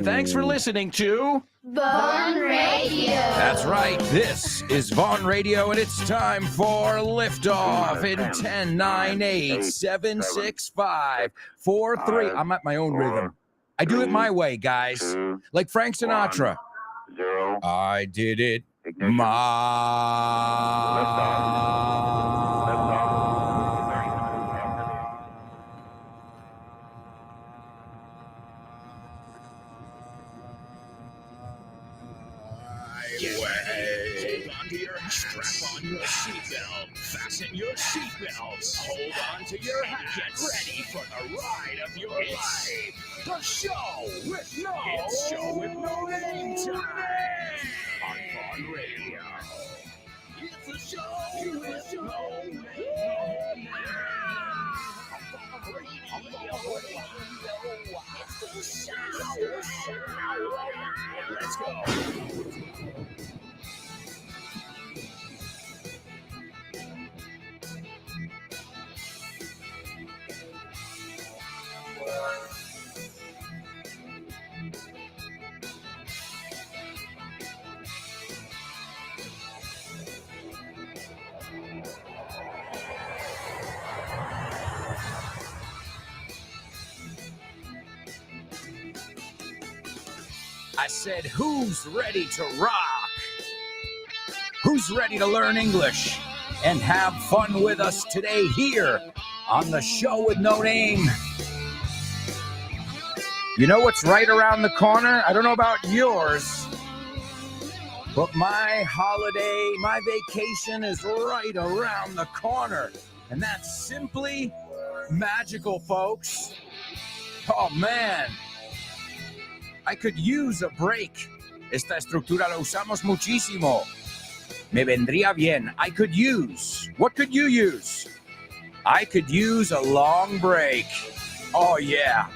Thanks for listening to Vaughn Radio. That's right. This is Vaughn Radio, and it's time for liftoff in 10, 9, 8, 7, 6, 5, 4, 3. I'm at my own rhythm. I do it my way, guys. Like Frank Sinatra. I did it Strap on your seatbelt, fasten your seatbelts, hold on to your hat, get ready for the ride of your life. The show with no name time on Vaughn Radio. It's a show with no name. It's the show. Let's go. I said, who's ready to rock? Who's ready to learn English and have fun with us today here on the show with no name? You know what's right around the corner? I don't know about yours, but my holiday, my vacation is right around the corner. And that's simply magical, folks. Oh, man. I could use a break. Esta estructura la usamos muchísimo. Me vendría bien. What could you use? I could use a long break. Oh, yeah.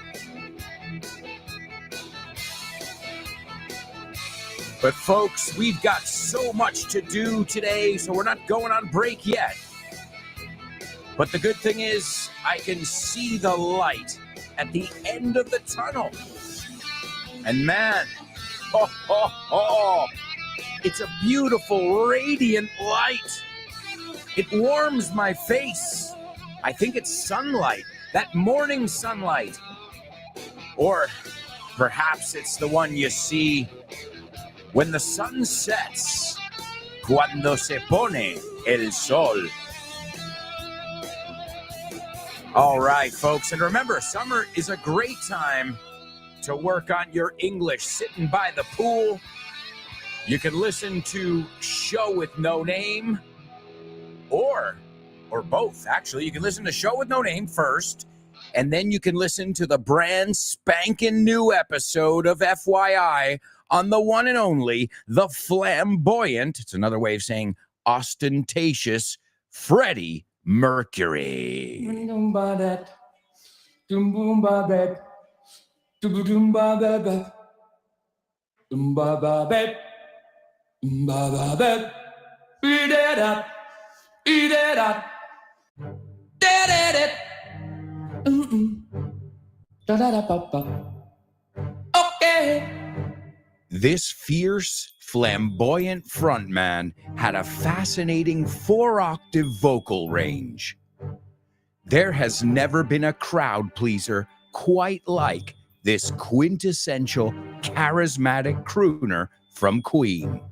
But folks, we've got so much to do today, so we're not going on break yet. But the good thing is, I can see the light at the end of the tunnel. And man, it's a beautiful, radiant light. It warms my face. I think it's sunlight, that morning sunlight. Or perhaps it's the one you see when the sun sets, cuando se pone el sol. All right, folks, and remember, summer is a great time to work on your English, sitting by the pool. You can listen to Show with No Name, or both, actually. You can listen to Show with No Name first, and then you can listen to the brand spanking new episode of FYI on the one and only, the flamboyant, it's another way of saying ostentatious, Freddie Mercury. Okay. This fierce, flamboyant frontman had a fascinating 4-octave vocal range. There has never been a crowd pleaser quite like this quintessential, charismatic crooner from Queen.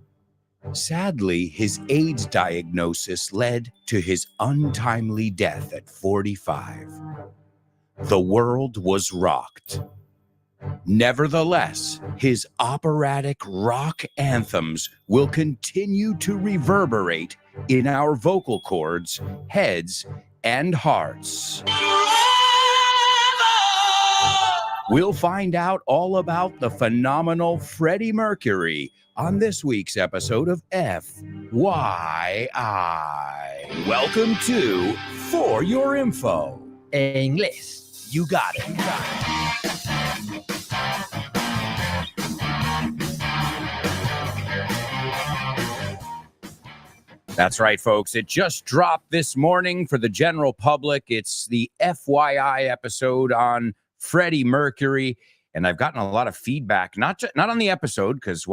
Sadly, his AIDS diagnosis led to his untimely death at 45. The world was rocked. Nevertheless, his operatic rock anthems will continue to reverberate in our vocal cords, heads, and hearts. We'll find out all about the phenomenal Freddie Mercury on this week's episode of FYI. Welcome to For Your Info. Inglés. You got it. That's right, folks. It just dropped this morning for the general public. It's the FYI episode on Freddie Mercury. And I've gotten a lot of feedback, not on the episode, because,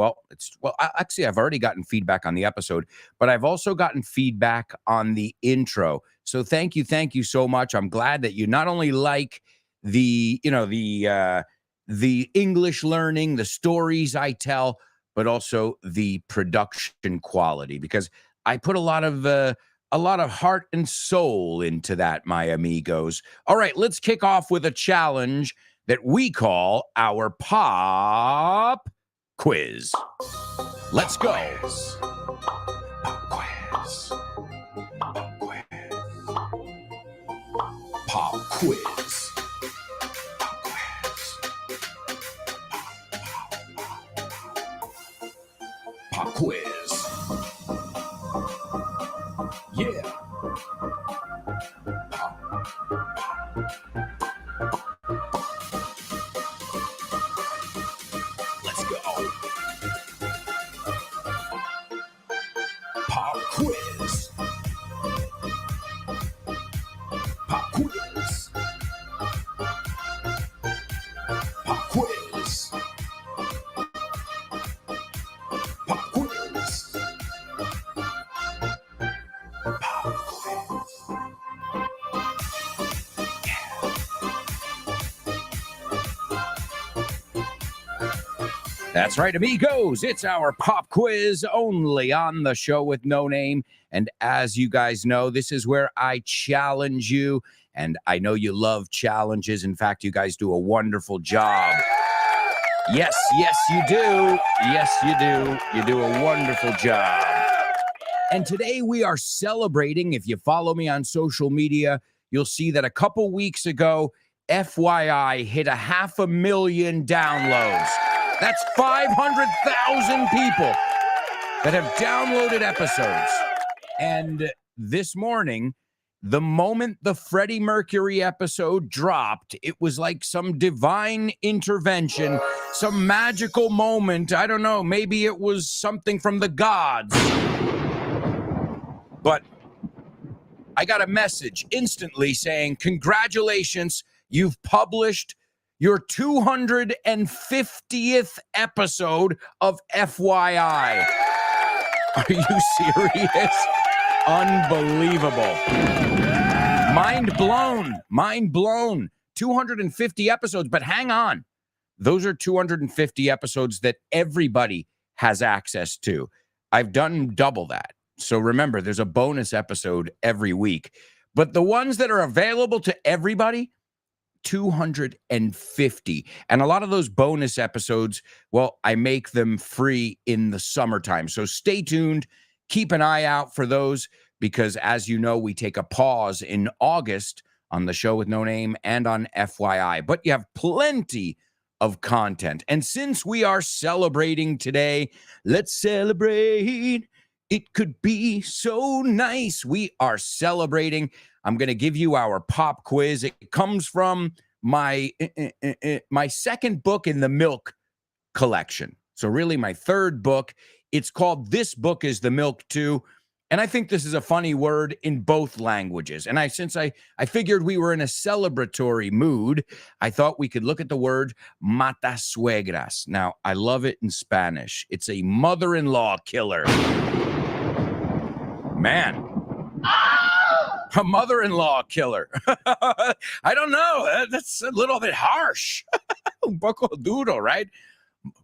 actually, I've already gotten feedback on the episode, but I've also gotten feedback on the intro. So thank you so much. I'm glad that you not only like the English learning, the stories I tell, but also the production quality, because I put a lot of heart and soul into that, my amigos. All right, let's kick off with a challenge that we call our pop quiz. Let's go. Pop quiz. Pop quiz. Pop quiz. Pop quiz. Yeah. Let's go. Pop quiz. Pop quiz. Pop quiz. Pop quiz. That's right, amigos. It's our pop quiz only on the show with no name. And as you guys know, this is where I challenge you. And I know you love challenges. In fact, you guys do a wonderful job. Yes, you do. Yes, you do. You do a wonderful job. And today we are celebrating. If you follow me on social media, you'll see that a couple weeks ago, FYI hit 500,000 downloads. That's 500,000 people that have downloaded episodes. And this morning, the moment the Freddie Mercury episode dropped, it was like some divine intervention, some magical moment. I don't know, maybe it was something from the gods. But I got a message instantly saying, congratulations, you've published your 250th episode of FYI. Are you serious? Unbelievable. Mind blown. 250 episodes, but hang on. Those are 250 episodes that everybody has access to. I've done double that. So remember, there's a bonus episode every week. But the ones that are available to everybody, 250. And a lot of those bonus episodes, well, I make them free in the summertime. So stay tuned. Keep an eye out for those because, as you know, we take a pause in August on the show with no name and on FYI. But you have plenty of content. And since we are celebrating today, let's celebrate. It could be so nice. We are celebrating. I'm going to give you our pop quiz. It comes from my second book in the Milk collection. So really my third book. It's called This Book is the Milk Too. And I think this is a funny word in both languages. And since I figured we were in a celebratory mood, I thought we could look at the word matasuegras. Now, I love it in Spanish. It's a mother-in-law killer. Man. A mother-in-law killer. I don't know. That's a little bit harsh. Un poco duro, right?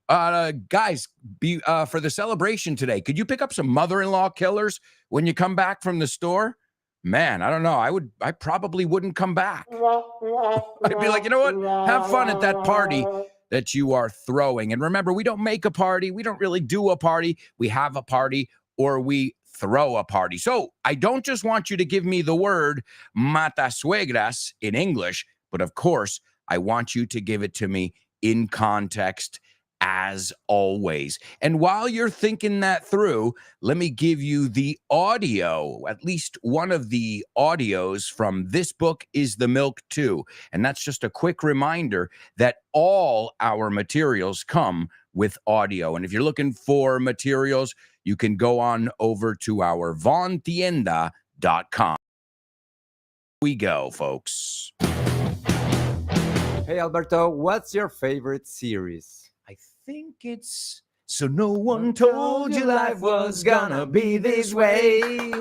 Guys, for the celebration today, could you pick up some mother-in-law killers when you come back from the store? Man, I don't know. I probably wouldn't come back. I'd be like, you know what? Have fun at that party that you are throwing. And remember, we don't make a party. We don't really do a party. We have a party or we throw a party. So I don't just want you to give me the word matasuegras in English, but of course, I want you to give it to me in context as always. And while you're thinking that through, let me give you the audio, at least one of the audios from This Book is the Milk Too. And that's just a quick reminder that all our materials come with audio. And if you're looking for materials, you can go on over to our vontienda.com. We go, folks. Hey, Alberto, what's your favorite series? I think it's So No One Told You Life Was Gonna Be This Way.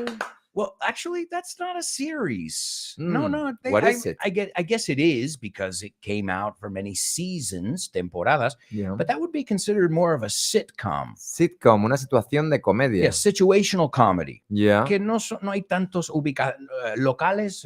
Well, actually, that's not a series. No. What is it? I guess it is because it came out for many seasons, temporadas, Yeah. but that would be considered more of a sitcom. Sitcom, una situación de comedia. Yeah, situational comedy. Yeah. Que no hay tantos locales,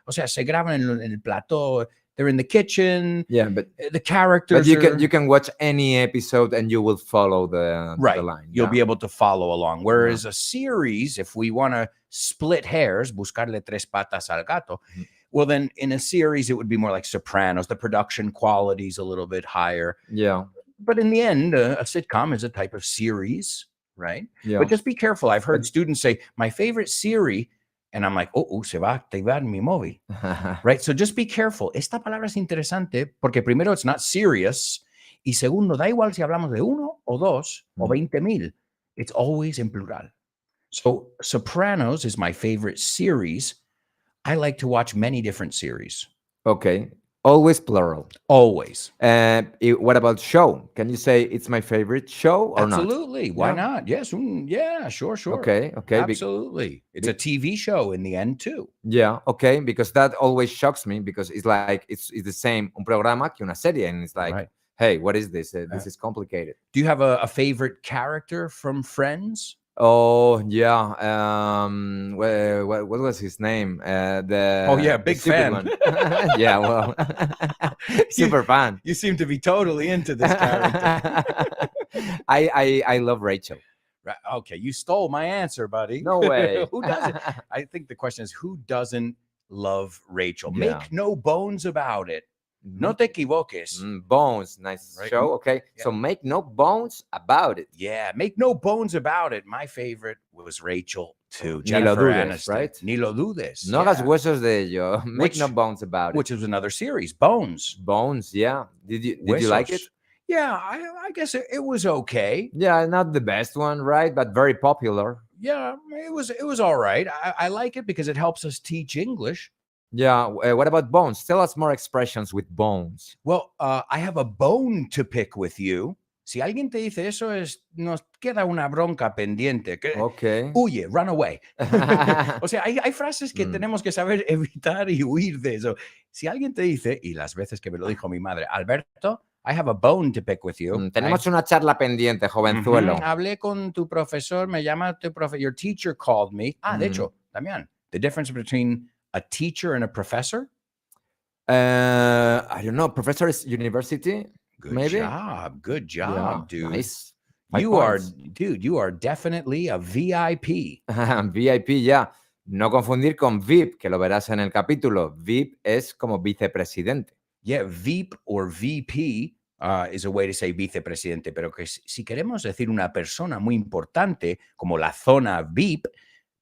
o sea, se graban en el plató. They're in the kitchen. Yeah, but The characters. you can watch any episode and you will follow the line. You'll yeah? be able to follow along. Whereas a series, if we want to split hairs, buscarle tres patas al gato, well, then in a series, it would be more like Sopranos. The production quality is a little bit higher. Yeah. But in the end, a sitcom is a type of series, right? Yeah. But just be careful. I've heard students say, my favorite series, and I'm like, se va a activar mi móvil, right? So just be careful. Esta palabra es interesante porque primero, it's not serious. Y segundo, da igual si hablamos de uno o dos o 20,000. It's always in plural. So Sopranos is my favorite series. I like to watch many different series. Okay. Always plural. Always. What about show? Can you say it's my favorite show or Absolutely. not? Why not? Yes. Yeah, sure. Okay. Absolutely. It's a TV show in the end too. Yeah, okay, because that always shocks me because it's like it's the same un programa que una serie and it's like, hey, what is this? This is complicated. Do you have a favorite character from Friends? Oh yeah, what was his name? Big fan. One. Yeah, well, super fan. You seem to be totally into this character. I love Rachel. Right. Okay, you stole my answer, buddy. No way. Who doesn't? I think the question is, who doesn't love Rachel? Yeah. Make no bones about it. No te equivoques. Bones, nice show. Okay, Yeah. so make no bones about it. Yeah, make no bones about it. My favorite was Rachel too. Ni lo Jennifer dudes, Aniston. right? Ni lo dudes. No hagas huesos de ello. Make no bones about it. Which is another series, Bones. Bones, yeah. Did you like it? Yeah, I guess it was okay. Yeah, not the best one, right? But very popular. Yeah, it was all right. I like it because it helps us teach English. Yeah. What about bones? Tell us more expressions with bones. Well, I have a bone to pick with you. Si alguien te dice eso, nos queda una bronca pendiente. Okay. Huye, run away. O sea, hay frases que tenemos que saber evitar y huir de eso. Si alguien te dice, y las veces que me lo dijo mi madre, Alberto, I have a bone to pick with you. Tenemos una charla pendiente, jovenzuelo. Hablé con tu profesor, me llama tu profesor. Your teacher called me. De hecho, Damián, the difference between a teacher and a professor? I don't know. Professor is university. Good maybe. Good job, Yeah, dude. nice. You are definitely a VIP. VIP, yeah. No confundir con VIP, que lo verás en el capítulo. VIP es como vicepresidente. Yeah, VIP or VP is a way to say vicepresidente, pero que si queremos decir una persona muy importante como la zona VIP,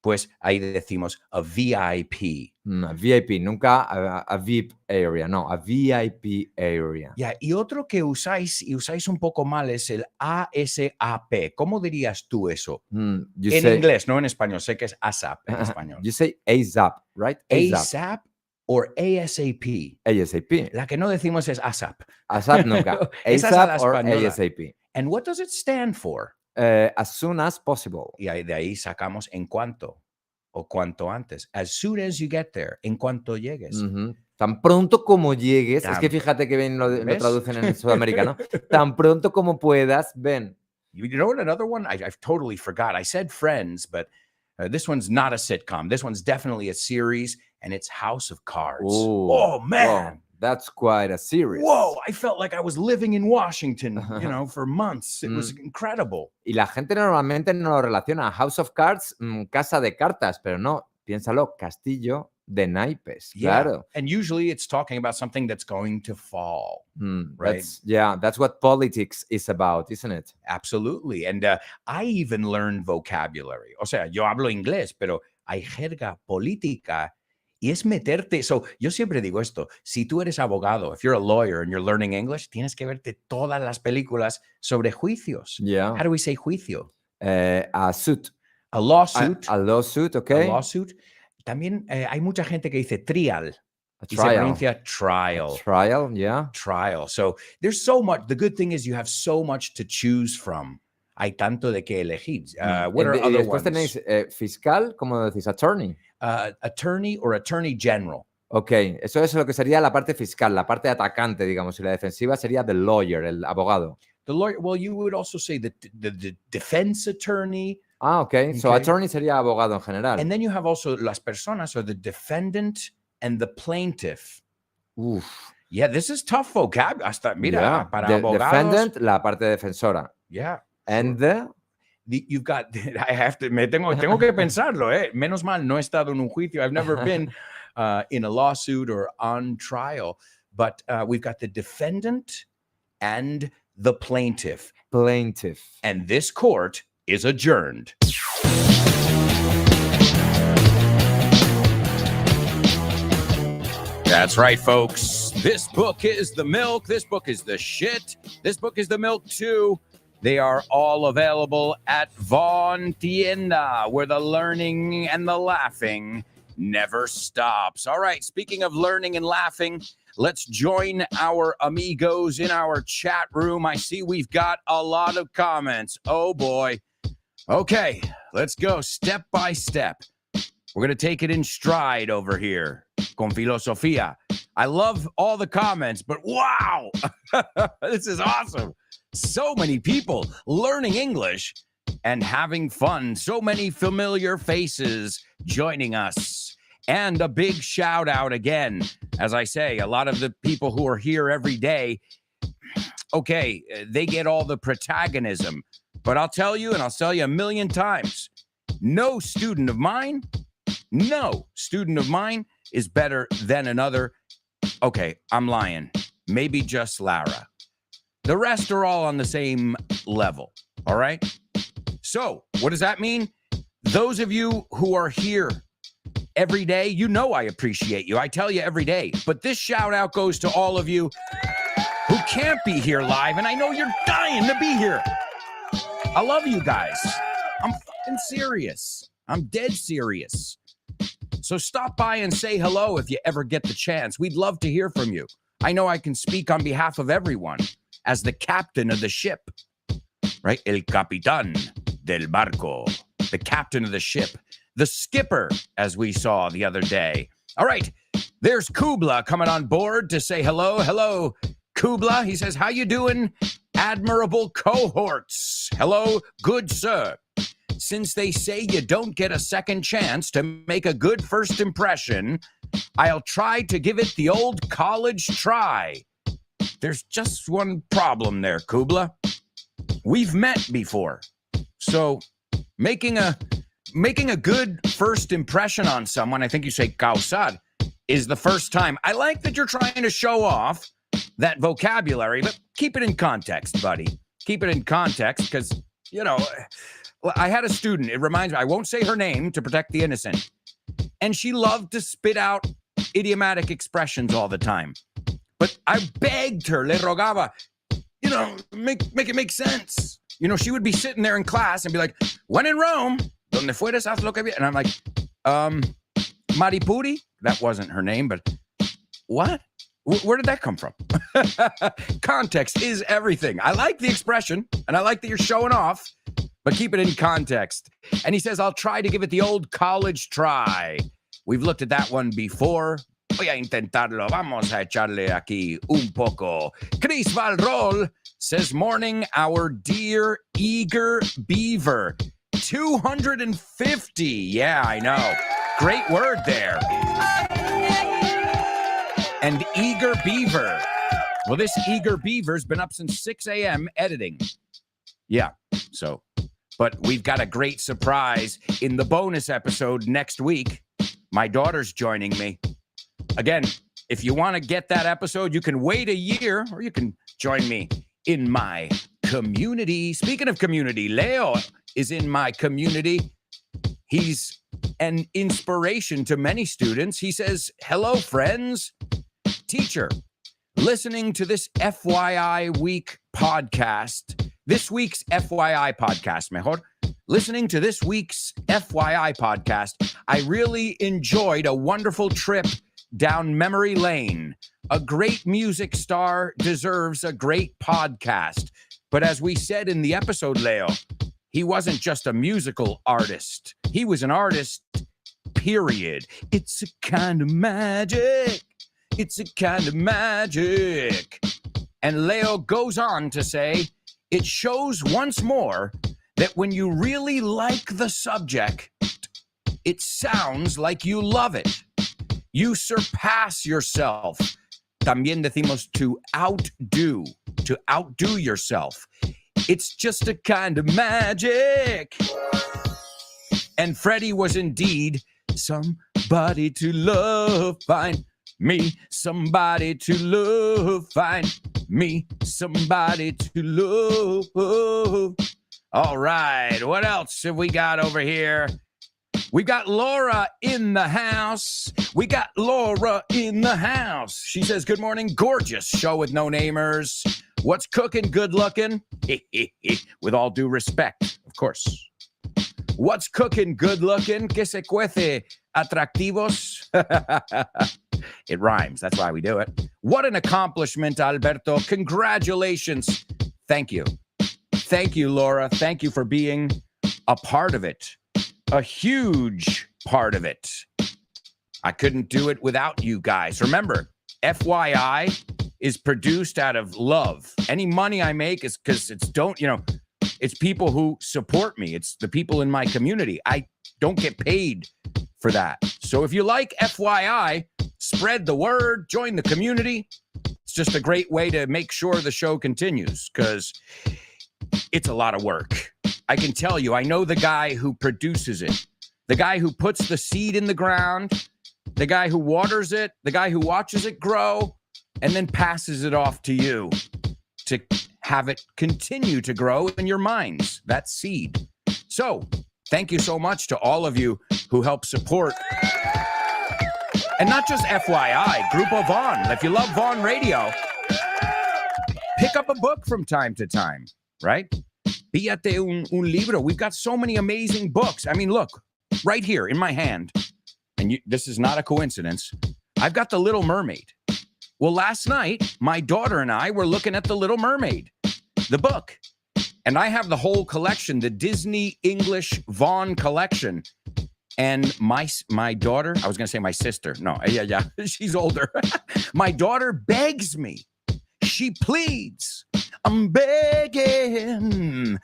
pues ahí decimos a VIP. A VIP, nunca a VIP area, no, a VIP area. Yeah, y otro que usáis un poco mal es el ASAP. ¿Cómo dirías tú eso? En inglés, no en español. Sé que es ASAP en español. You say ASAP, right? ASAP or ASAP. ASAP. La que no decimos es ASAP. ASAP nunca. ASAP or ASAP. And what does it stand for? As soon as possible. Y de ahí sacamos en cuanto o cuanto antes. As soon as you get there, en cuanto llegues. Tan pronto como llegues, es que fíjate que bien lo traducen en sudamericano. Tan pronto como puedas, ven. You know what? Another one I've totally forgot. I said Friends, but this one's not a sitcom. This one's definitely a series, and it's House of Cards. Ooh, oh man. Whoa, that's quite a series. Whoa, I felt like I was living in Washington, for months. It was incredible. Y la gente normalmente no lo relaciona a House of Cards, casa de cartas, pero no, piénsalo, castillo de naipes, claro. And usually it's talking about something that's going to fall, right? That's what politics is about, isn't it? Absolutely. And I even learned vocabulary. O sea, yo hablo inglés, pero hay jerga política. Y es meterte. So, yo siempre digo esto. Si tú eres abogado, if you're a lawyer and you're learning English, tienes que verte todas las películas sobre juicios. Yeah. How do we say juicio? A suit. A lawsuit. A lawsuit, okay. A lawsuit. También hay mucha gente que dice trial. A Y se trial. pronuncia trial. Trial, yeah. Trial. So there's so much. The good thing is you have so much to choose from. Hay tanto de que elegir. What are Y other después ones? tenéis fiscal, ¿cómo decís? Attorney. Attorney or attorney general. Ok, eso es lo que sería la parte fiscal, la parte atacante, digamos, y la defensiva sería the lawyer, el abogado. The lawyer, well, you would also say the defense attorney. Ah, ok. So Okay. attorney sería abogado en general. And then you have also las personas, or the defendant and the plaintiff. Uf. Yeah, this is tough vocab. Hasta, mira, Yeah. para The abogados. defendant, la parte defensora. Yeah. And You've got, I have to, tengo que pensarlo, eh. Menos mal, no he estado en un juicio. I've never been in a lawsuit or on trial. But we've got the defendant and the plaintiff. plaintiff. And this court is adjourned. That's right, folks. This book is the milk. This book is the shit. This book is the milk, too. They are all available at Von Tienda, where the learning and the laughing never stops. All right, speaking of learning and laughing, let's join our amigos in our chat room. I see we've got a lot of comments. Oh, boy. Okay, let's go step by step. We're going to take it in stride over here. Con filosofía. I love all the comments, but wow, this is awesome. So many people learning English and having fun. So many familiar faces joining us. And a big shout out again. As I say, a lot of the people who are here every day, okay, they get all the protagonism. But I'll tell you, and I'll tell you a million times, no student of mine is better than another. Okay, I'm lying. Maybe just Lara. The rest are all on the same level, all right? So, what does that mean? Those of you who are here every day, you know I appreciate you. I tell you every day. But this shout out goes to all of you who can't be here live, and I know you're dying to be here. I love you guys. I'm fucking serious. I'm dead serious. So stop by and say hello if you ever get the chance. We'd love to hear from you. I know I can speak on behalf of everyone as the captain of the ship, right? El capitán del barco, the captain of the ship, the skipper, as we saw the other day. All right, there's Kubla coming on board to say hello. Hello, Kubla. He says, how you doing, admirable cohorts? Hello, good sir. Since they say you don't get a second chance to make a good first impression, I'll try to give it the old college try. There's just one problem there, Kubla. We've met before. So making a good first impression on someone, I think you say causar, is the first time. I like that you're trying to show off that vocabulary, but keep it in context, buddy. Keep it in context because, you know, I had a student, it reminds me, I won't say her name to protect the innocent, and she loved to spit out idiomatic expressions all the time. But I begged her, le rogaba, you know, make it make sense. You know, she would be sitting there in class and be like, when in Rome, donde fueres, haz lo que bien. And I'm like, Maripuri? That wasn't her name, but what? Where did that come from? Context is everything. I like the expression, and I like that you're showing off, but keep it in context. And he says, I'll try to give it the old college try. We've looked at that one before. Voy a intentarlo. Vamos a echarle aquí un poco. Chris Valrol says, morning, our dear eager beaver. 250. Yeah, I know. Great word there. And eager beaver. Well, this eager beaver's been up since 6 a.m. editing. Yeah, so. But we've got a great surprise in the bonus episode next week. My daughter's joining me. Again, if you want to get that episode, you can wait a year or you can join me in my community. Speaking of community, Leo is in my community. He's an inspiration to many students. He says, hello, friends. Teacher, listening to this FYI week podcast, this week's FYI podcast, mejor. Listening to this week's FYI podcast, I really enjoyed a wonderful trip down memory lane. A great music star deserves a great podcast. But as we said in the episode, Leo, he wasn't just a musical artist. He was an artist, period. It's a kind of magic. It's a kind of magic. And Leo goes on to say, it shows once more that when you really like the subject, it sounds like you love it. You surpass yourself. También decimos to outdo yourself. It's just a kind of magic. And Freddie was indeed somebody to love, find me, somebody to love, find me, somebody to love. All right, what else have we got over here? We got Laura in the house. We got Laura in the house. She says, good morning, gorgeous show with no namers. What's cooking, good looking? With all due respect, of course. What's cooking, good looking? Que se cuece, atractivos? It rhymes. That's why we do it. What an accomplishment, Alberto. Congratulations. Thank you. Thank you, Laura. Thank you for being a part of it. A huge part of it. I couldn't do it without you guys. Remember, FYI is produced out of love. Any money I make is because it's people who support me. It's the people in my community. I don't get paid for that. So if you like FYI, spread the word, join the community. It's just a great way to make sure the show continues because it's a lot of work. I can tell you, I know the guy who produces it, the guy who puts the seed in the ground, the guy who waters it, the guy who watches it grow, and then passes it off to you to have it continue to grow in your minds, that seed. So, thank you so much to all of you who help support. And not just FYI, Grupo Vaughn. If you love Vaughn Radio, pick up a book from time to time, right? Píllate un libro. We've got so many amazing books. I mean, look, right here in my hand, and this is not a coincidence, I've got The Little Mermaid. Well, last night, my daughter and I were looking at The Little Mermaid, the book. And I have the whole collection, the Disney English Vaughn collection. And my daughter, I was going to say my sister. No, yeah, she's older. My daughter begs me. She pleads. I'm begging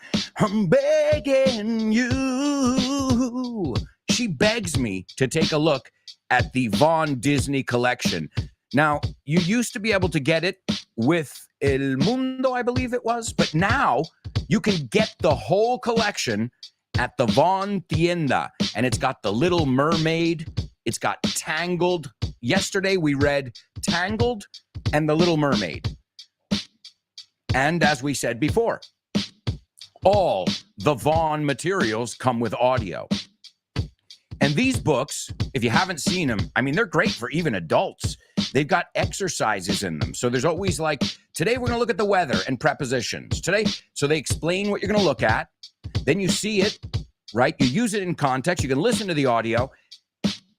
you. She begs me to take a look at the Vaughn Disney collection. Now, you used to be able to get it with El Mundo, I believe it was, but now you can get the whole collection at the Vaughn Tienda, and it's got The Little Mermaid, it's got Tangled. Yesterday we read Tangled and The Little Mermaid. And as we said before, all the Vaughn materials come with audio. And these books, if you haven't seen them, I mean, they're great for even adults. They've got exercises in them. So there's always like, today we're going to look at the weather and prepositions. So they explain what you're going to look at. Then you see it, right? You use it in context. You can listen to the audio.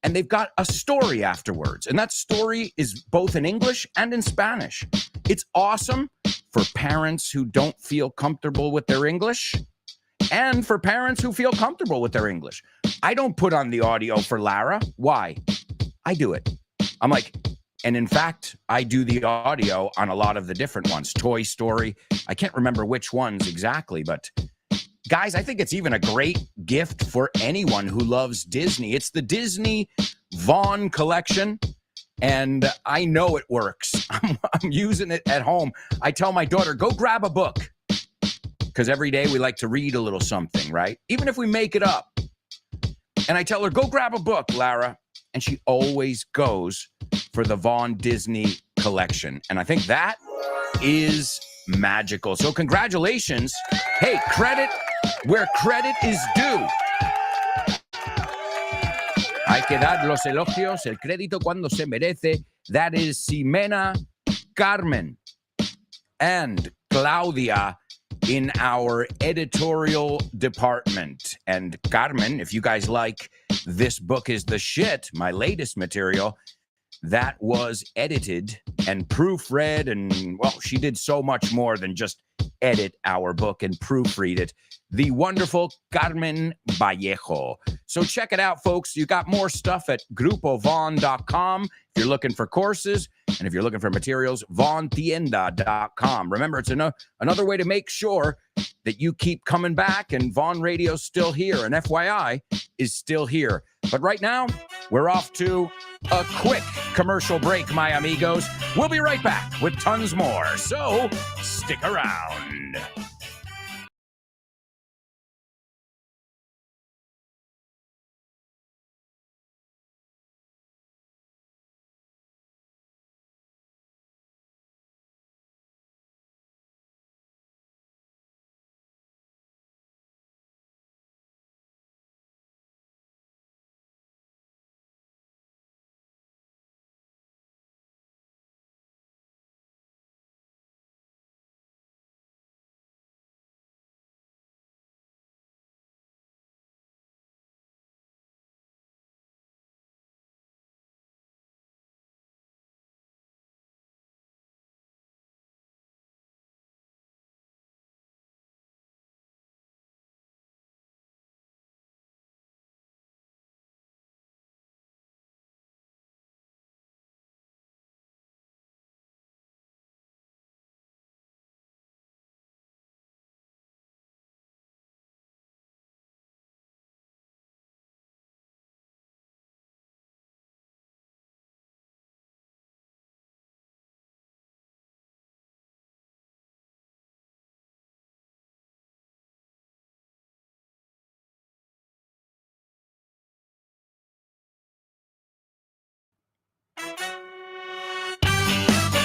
And they've got a story afterwards. And that story is both in English and in Spanish. It's awesome for parents who don't feel comfortable with their English and for parents who feel comfortable with their English. I don't put on the audio for Lara. Why? I do it. I'm like, and in fact, I do the audio on a lot of the different ones. Toy Story. I can't remember which ones exactly, but guys, I think it's even a great gift for anyone who loves Disney. It's the Disney Vaughn collection, and I know it works. I'm using it at home. I tell my daughter, go grab a book, because every day we like to read a little something, right? Even if we make it up. And I tell her, go grab a book, Lara. And she always goes for the Vaughn Disney collection. And I think that is magical. So congratulations. Hey, credit where credit is due. Hay que dar los elogios, el crédito cuando se merece. That is Ximena, Carmen, and Claudia in our editorial department. And Carmen, if you guys like This Book is the Shit, my latest material, that was edited and proofread. And, well, she did so much more than just edit our book and proofread it. The wonderful Carmen Vallejo. So check it out, folks. You got more stuff at grupovon.com if you're looking for courses. And if you're looking for materials, vontienda.com. Remember, it's another way to make sure that you keep coming back, and Vaughn Radio's still here, and FYI is still here. But right now, we're off to a quick commercial break, my amigos. We'll be right back with tons more, so stick around.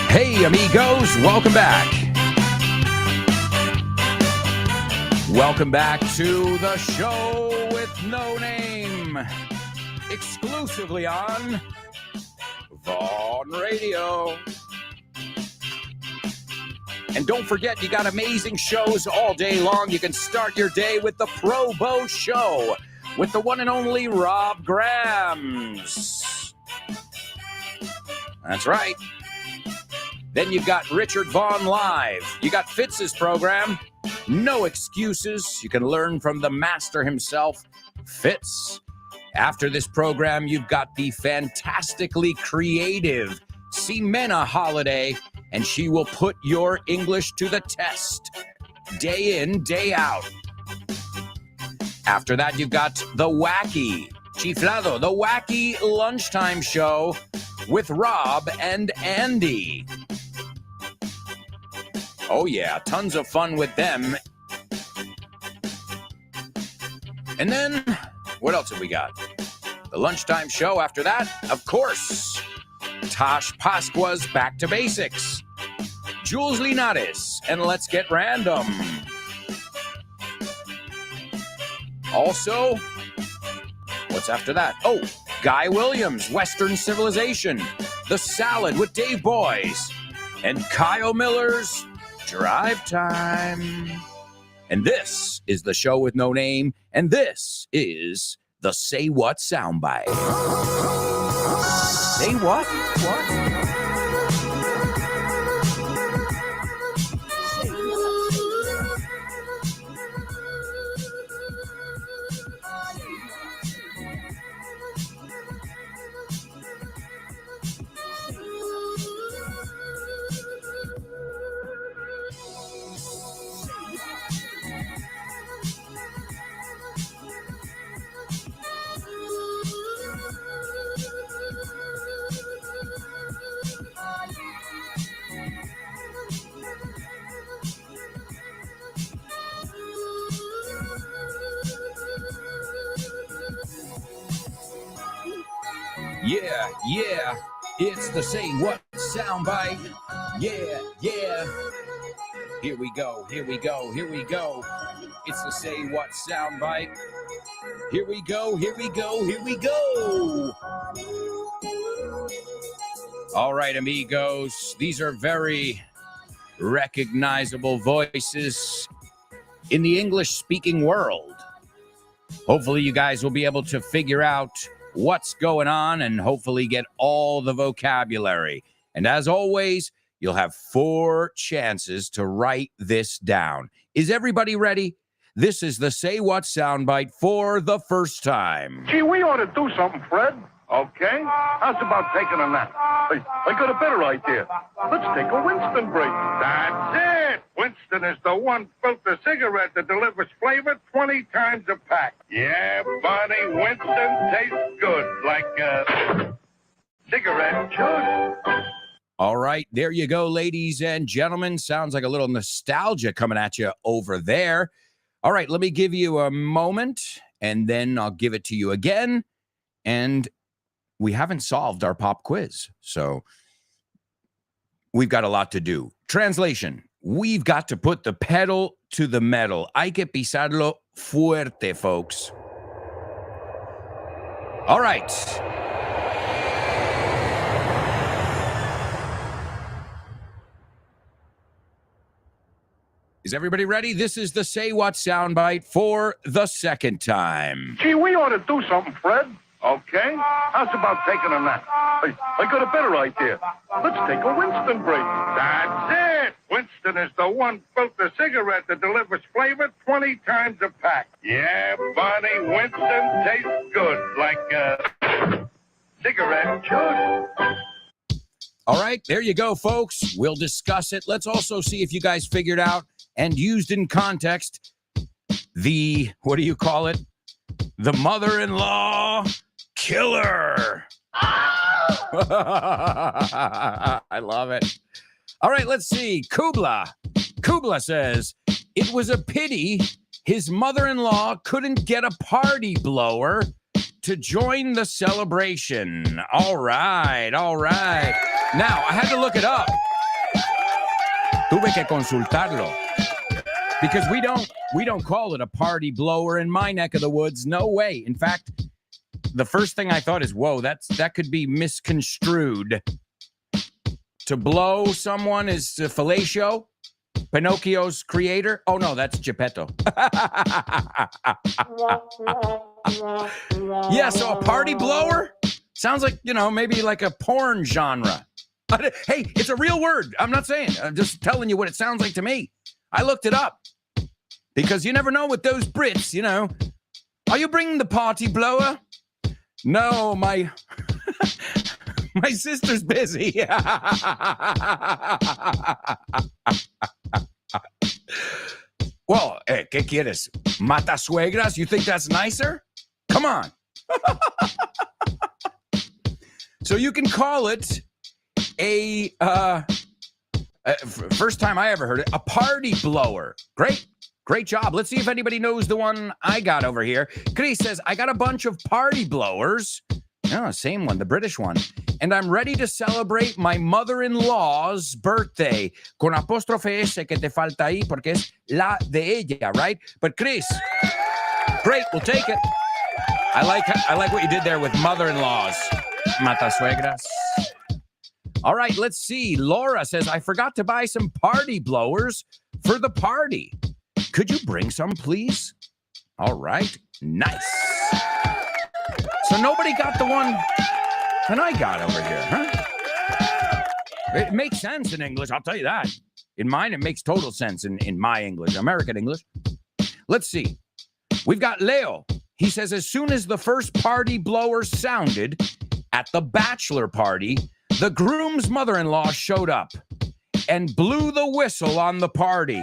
Hey, amigos, welcome back. Welcome back to the show with no name, exclusively on Vaughn Radio. And don't forget, you got amazing shows all day long. You can start your day with the Pro Bow Show with the one and only Rob Grams. That's right. Then you've got Richard Vaughn Live. You got Fitz's program, No Excuses. You can learn from the master himself, Fitz. After this program, you've got the fantastically creative Ximena Holiday, and she will put your English to the test, day in, day out. After that, you've got the Wacky, Chiflado, the Wacky Lunchtime Show with Rob and Andy. Oh yeah, tons of fun with them. And then, what else have we got? The Lunchtime Show after that, of course. Tosh Pasqua's Back to Basics. Jules Linares and Let's Get Random. Also, what's after that? Oh, Guy Williams, Western Civilization. The Salad with Dave Boys. And Kyle Miller's Drive Time. And this is the show with no name, and this is the Say What soundbite. Say what? What? Yeah, it's the Say What soundbite. Yeah. Here we go. It's the Say What soundbite. Here we go. All right, amigos. These are very recognizable voices in the English-speaking world. Hopefully, you guys will be able to figure out what's going on and hopefully get all the vocabulary. And as always, you'll have 4 chances to write this down. Is everybody ready? This is the Say What soundbite for the first time. Gee, we ought to do something, Fred. Okay? How's about taking a nap? Hey, I got a better idea. Let's take a Winston break. That's it! Winston is the one filter cigarette that delivers flavor 20 times a pack. Yeah, buddy, Winston tastes good like a cigarette should. All right, there you go, ladies and gentlemen. Sounds like a little nostalgia coming at you over there. All right, let me give you a moment, and then I'll give it to you again. And we haven't solved our pop quiz, so we've got a lot to do. Translation, we've got to put the pedal to the metal. Hay que pisarlo fuerte, folks. All right. Is everybody ready? This is the Say What soundbite for the second time. Gee, we ought to do something, Fred. Okay? How's about taking a nap? Hey, I got a better idea. Let's take a Winston break. That's it! Winston is the one filter cigarette that delivers flavor 20 times a pack. Yeah, buddy, Winston tastes good like a cigarette should. All right, there you go, folks. We'll discuss it. Let's also see if you guys figured out and used in context the, what do you call it? The mother-in-law killer. I love it. All right, let's see. Kubla says, it was a pity his mother-in-law couldn't get a party blower to join the celebration. All right. Now, I had to look it up. Tuve que consultarlo. Because we don't call it a party blower in my neck of the woods. No way. In fact, the first thing I thought is, whoa, that could be misconstrued. To blow someone is fellatio, Pinocchio's creator. Oh no, that's Geppetto. Yeah, so a party blower sounds like, maybe like a porn genre. Hey, it's a real word. I'm not saying. I'm just telling you what it sounds like to me. I looked it up because you never know with those Brits, Are you bringing the party blower? No, my sister's busy. Well, ¿qué quieres? ¿Mata suegras? You think that's nicer? Come on. So you can call it a first time I ever heard it, a party blower. Great job. Let's see if anybody knows the one I got over here. Chris says, I got a bunch of party blowers. Oh, same one, the British one. And I'm ready to celebrate my mother-in-law's birthday. Con apóstrofe S que te falta ahí porque es la de ella, right? But Chris, great, we'll take it. I like what you did there with mother-in-laws. Mata suegras. All right, let's see. Laura says, I forgot to buy some party blowers for the party. Could you bring some, please? All right, nice. So nobody got the one that I got over here, huh? It makes sense in English, I'll tell you that. In mine, it makes total sense in my English, American English. Let's see. We've got Leo. He says, as soon as the first party blower sounded at the bachelor party, the groom's mother-in-law showed up and blew the whistle on the party.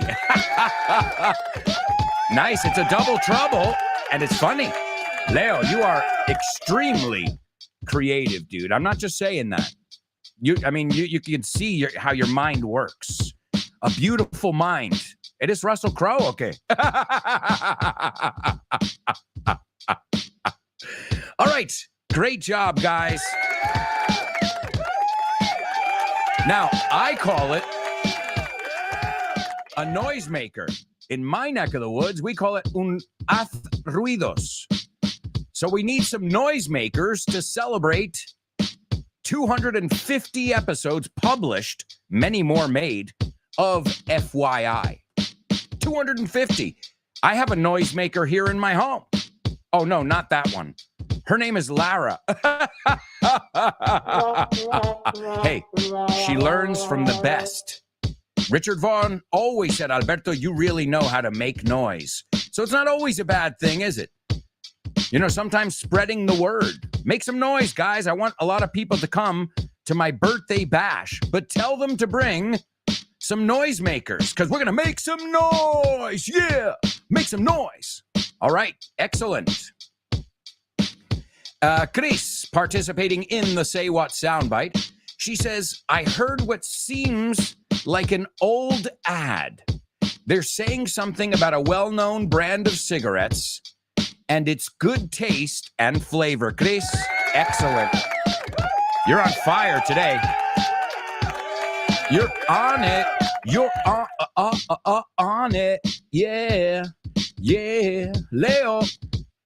Nice. It's a double trouble, and it's funny. Leo, you are extremely creative, dude. I'm not just saying that. You can see how your mind works. A beautiful mind. It is Russell Crowe, okay. All right. Great job, guys. Now, I call it a noisemaker. In my neck of the woods, we call it un haz ruidos. So we need some noisemakers to celebrate 250 episodes published, many more made, of FYI. 250. I have a noisemaker here in my home. Oh, no, not that one. Her name is Lara. Hey, she learns from the best. Richard Vaughn always said, Alberto, you really know how to make noise. So it's not always a bad thing, is it? You know, sometimes spreading the word. Make some noise, guys. I want a lot of people to come to my birthday bash, but tell them to bring some noisemakers, because we're going to make some noise. Yeah, make some noise. All right, excellent. Chris, participating in the Say What soundbite. She says, I heard what seems like an old ad. They're saying something about a well-known brand of cigarettes and its good taste and flavor. Chris, excellent. You're on fire today. You're on it. You're on it. Yeah. Yeah. Leo.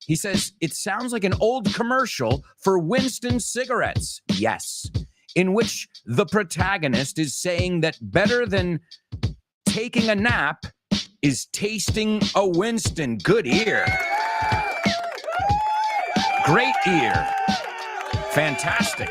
He says, it sounds like an old commercial for Winston cigarettes. Yes. In which the protagonist is saying that better than taking a nap is tasting a Winston. Good ear. Great ear. Fantastic.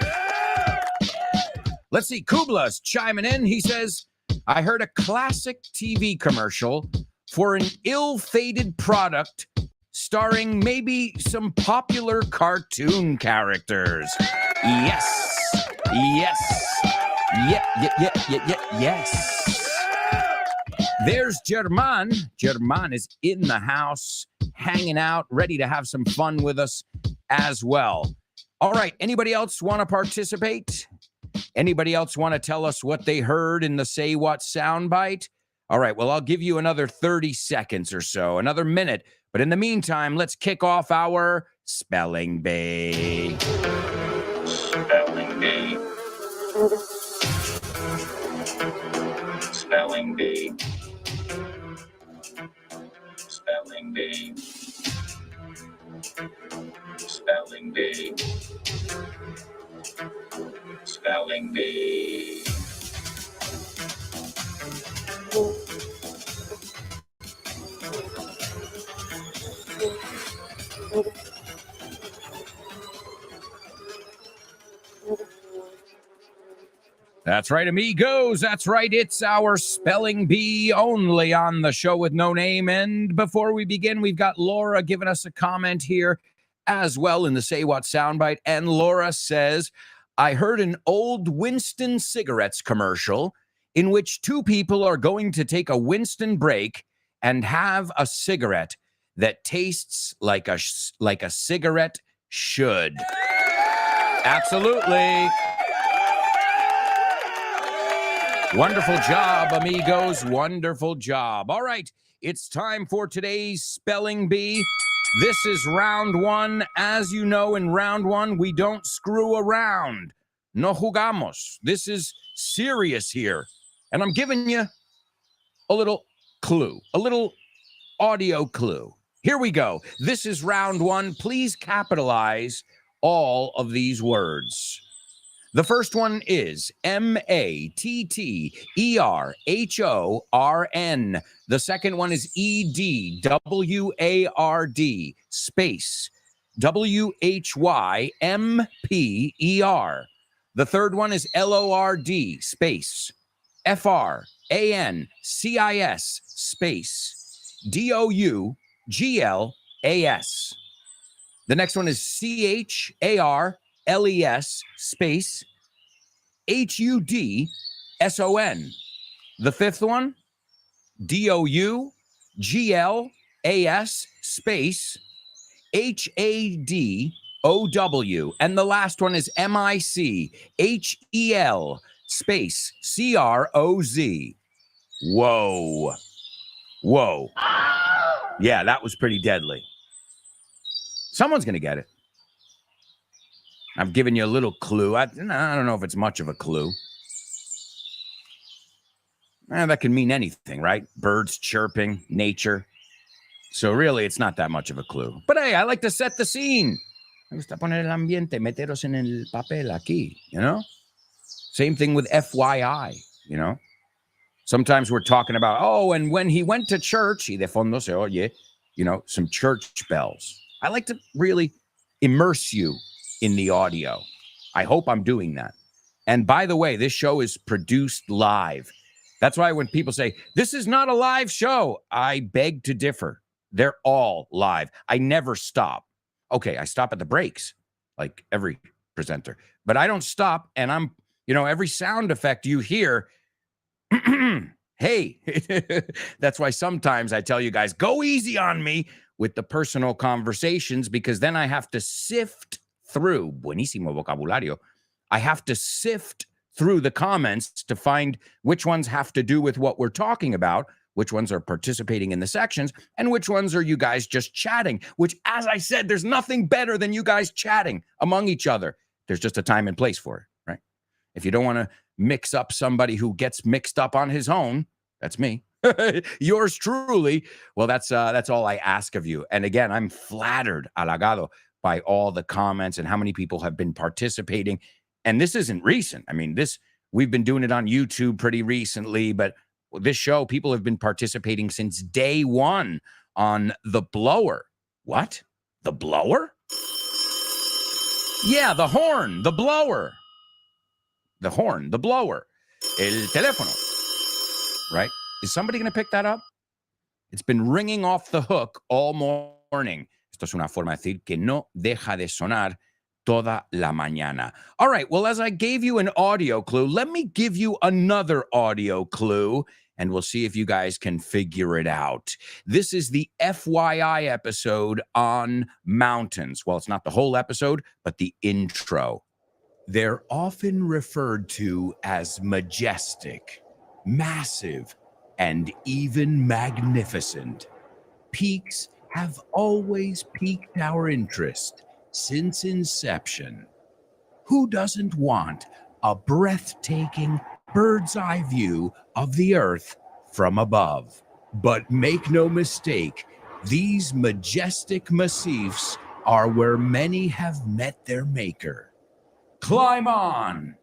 Let's see. Kubla's chiming in. He says, I heard a classic TV commercial for an ill-fated product starring maybe some popular cartoon characters. Yes. Yes. Yes. There's German. German is in the house, hanging out, ready to have some fun with us as well. All right. Anybody else want to participate? Anybody else want to tell us what they heard in the Say What soundbite? All right. Well, I'll give you another 30 seconds or so, another minute. But in the meantime, let's kick off our Spelling Bee. Spelling Bee. Spelling Bee. Spelling Bee. Spelling Bee. Spelling Bee. That's right, amigos. That's right. It's our Spelling Bee only on the show with no name. And before we begin, we've got Laura giving us a comment here as well in the Say What soundbite. And Laura says, I heard an old Winston cigarettes commercial in which two people are going to take a Winston break and have a cigarette that tastes like a cigarette should. Absolutely. Wonderful job, amigos. Wonderful job. All right, it's time for today's Spelling Bee. This is round one. As you know, in round one, we don't screw around. No jugamos. This is serious here. And I'm giving you a little clue, a little audio clue. Here we go. This is round one. Please capitalize all of these words. The first one is Matterhorn. The second one is Edward space Whympper. The third one is Lord space Francis space Douglas. The next one is Charles space Hudson. The fifth one, Douglas space Hadow. And the last one is Michel space Croz. Whoa. Whoa. Yeah, that was pretty deadly. Someone's going to get it. I've given you a little clue. I don't know if it's much of a clue. That can mean anything, right? Birds chirping, nature. So really, it's not that much of a clue. But hey, I like to set the scene. Me gusta poner el ambiente, meteros en el papel aquí, you know? Same thing with FYI, you know? Sometimes we're talking about, oh, and when he went to church, y de fondo se oye, you know, some church bells. I like to really immerse you in the audio. I hope I'm doing that. And by the way, this show is produced live. That's why when people say, this is not a live show, I beg to differ. They're all live. I never stop. Okay, I stop at the breaks, like every presenter. But I don't stop, and I'm, every sound effect you hear, hey, that's why sometimes I tell you guys, go easy on me with the personal conversations, because then I have to sift through, buenísimo vocabulario, I have to sift through the comments to find which ones have to do with what we're talking about, which ones are participating in the sections, and which ones are you guys just chatting, which, as I said, there's nothing better than you guys chatting among each other. There's just a time and place for it, right? If you don't want to mix up somebody who gets mixed up on his own, that's me. Yours truly. Well, that's all I ask of you. And again, I'm flattered, halagado, by all the comments and how many people have been participating. And this isn't recent. I mean, we've been doing it on YouTube pretty recently, but this show, people have been participating since day one on the blower. What? The blower? Yeah, the horn, the blower. The horn, the blower. El teléfono. Right? Is somebody going to pick that up? It's been ringing off the hook all morning. Esto es una forma de decir que no deja de sonar toda la mañana. All right, well, as I gave you an audio clue, let me give you another audio clue, and we'll see if you guys can figure it out. This is the FYI episode on mountains. Well, it's not the whole episode, but the intro. They're often referred to as majestic, massive, and even magnificent. Peaks have always piqued our interest since inception. Who doesn't want a breathtaking bird's eye view of the earth from above? But make no mistake, these majestic massifs are where many have met their maker. Climb on!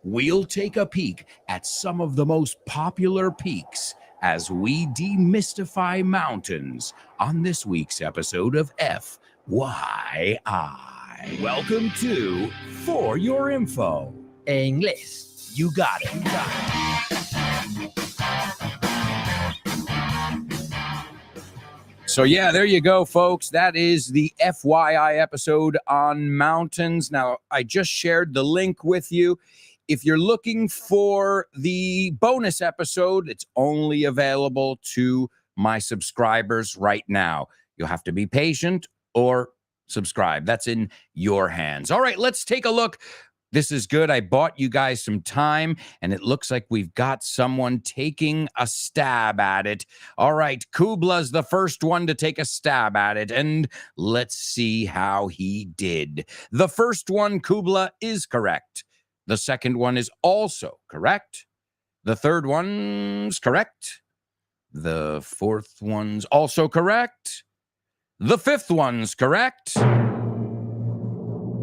We'll take a peek at some of the most popular peaks as we demystify mountains on this week's episode of FYI. Welcome to For Your Info. En inglés. You got it. So yeah, there you go, folks. That is the FYI episode on mountains. Now, I just shared the link with you. If you're looking for the bonus episode, it's only available to my subscribers right now. You'll have to be patient or subscribe. That's in your hands. All right, let's take a look. This is good. I bought you guys some time, and it looks like we've got someone taking a stab at it. All right, Kubla's the first one to take a stab at it, and let's see how he did. The first one, Kubla, is correct. The second one is also correct. The third one's correct. The fourth one's also correct. The fifth one's correct.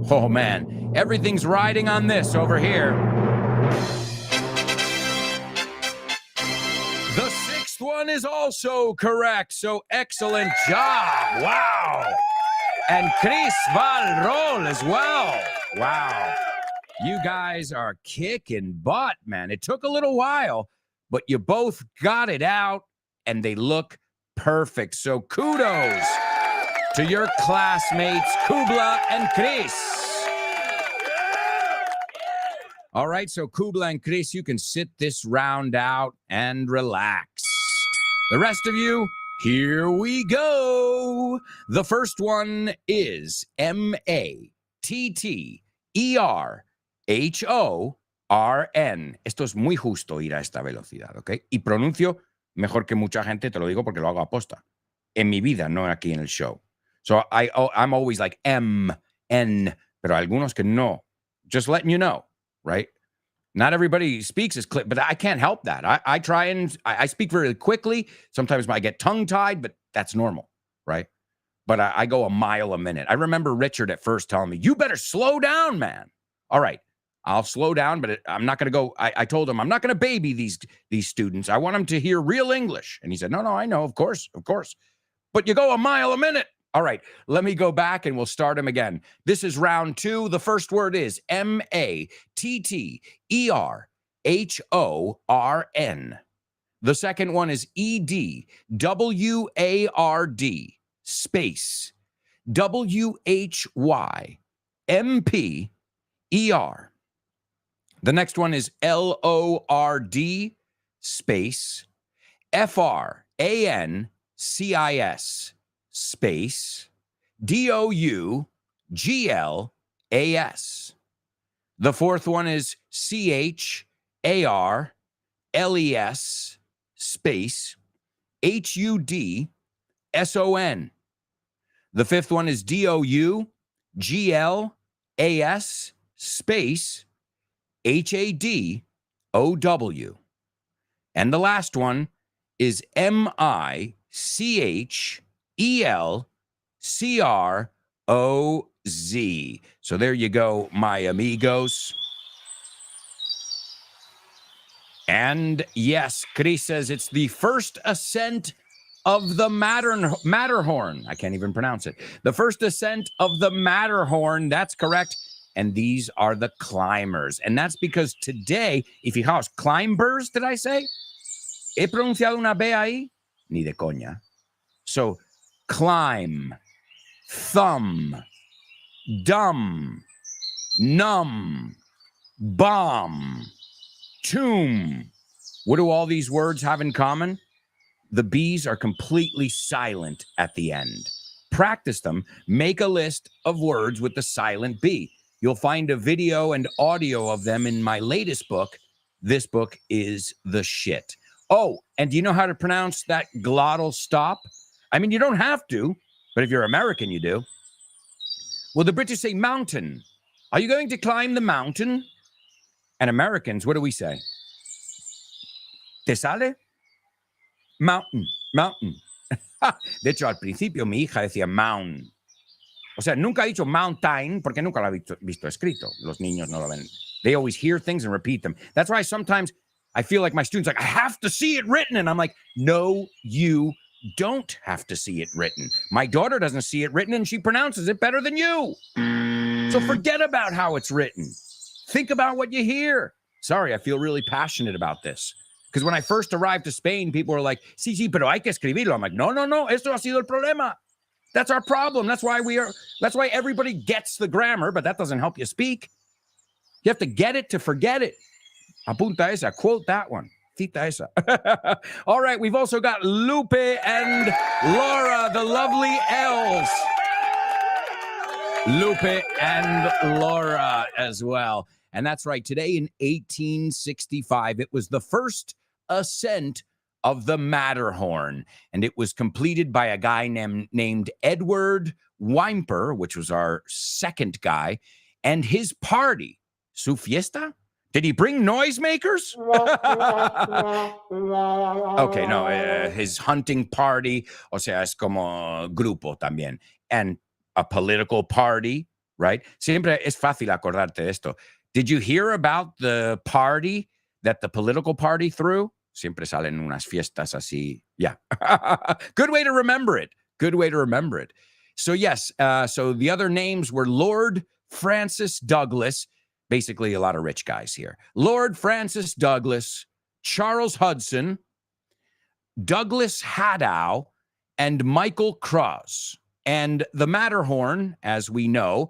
Oh, man. Everything's riding on this over here. The sixth one is also correct. So excellent job. Wow. And Chris Val roll as well. Wow. You guys are kicking butt, man. It took a little while, but you both got it out, and they look perfect. So kudos to your classmates, Kubla and Chris. All right, so Kubla and Chris, you can sit this round out and relax. The rest of you, here we go. The first one is MATTERHORN. Esto es muy justo ir a esta velocidad, ¿ok? Y pronuncio mejor que mucha gente, te lo digo porque lo hago aposta. En mi vida, no aquí en el show. So I'm always like M-N, pero algunos que no. Just letting you know, right? Not everybody speaks as quick, but I can't help that. I try and I speak very quickly. Sometimes I get tongue-tied, but that's normal, right? But I go a mile a minute. I remember Richard at first telling me, you better slow down, man. All right. I'll slow down, but I'm not going to go. I told him I'm not going to baby these students. I want them to hear real English. And he said, no, I know. Of course. But you go a mile a minute. All right, let me go back and we'll start them again. This is round 2. The first word is Matterhorn. The second one is Edward, space, Whympер. The next one is Lord, space, Francis, space, Douglas. The fourth one is Charles, space, Hudson. The fifth one is Douglas, space, Hadow. And the last one is Michelcroz. So there you go, my amigos. And yes, Chris says it's the first ascent of the Matterhorn. I can't even pronounce it. The first ascent of the Matterhorn. That's correct. And these are the climbers. And that's because today, y fijaos, climbers, did I say? ¿He pronunciado una B ahí? Ni de coña. So, climb, thumb, dumb, numb, bomb, tomb. What do all these words have in common? The B's are completely silent at the end. Practice them. Make a list of words with the silent B. You'll find a video and audio of them in my latest book. This book is the shit. Oh, and do you know how to pronounce that glottal stop? I mean, you don't have to, but if you're American, you do. Well, the British say mountain. Are you going to climb the mountain? And Americans, what do we say? ¿Te sale? Mountain, mountain. De hecho, al principio mi hija decía mountain. O sea, nunca ha dicho mountain porque nunca lo ha visto escrito. Los niños no lo ven. They always hear things and repeat them. That's why sometimes I feel like my students like, I have to see it written. And I'm like, no, you don't have to see it written. My daughter doesn't see it written and she pronounces it better than you. So forget about how it's written. Think about what you hear. Sorry, I feel really passionate about this. Because when I first arrived to Spain, people were like, sí, pero hay que escribirlo. I'm like, no, esto ha sido el problema. That's our problem. That's why everybody gets the grammar, but that doesn't help you speak. You have to get it to forget it. Apunta esa, quote that one. Cita esa. All right, we've also got Lupe and Laura, the lovely elves. Lupe and Laura as well. And that's right, today in 1865, it was the first ascent of the Matterhorn, and it was completed by a guy named Edward Whymper, which was our second guy, and his party. Su fiesta? Did he bring noisemakers? Okay, no, his hunting party, o sea, es como grupo también, and a political party, right? Siempre es fácil acordarte de esto. Did you hear about the party that the political party threw? Siempre salen unas fiestas así. Yeah. Good way to remember it. Good way to remember it. So yes, so the other names were Lord Francis Douglas, basically a lot of rich guys here. Lord Francis Douglas, Charles Hudson, Douglas Hadow, and Michelcroz. And the Matterhorn, as we know,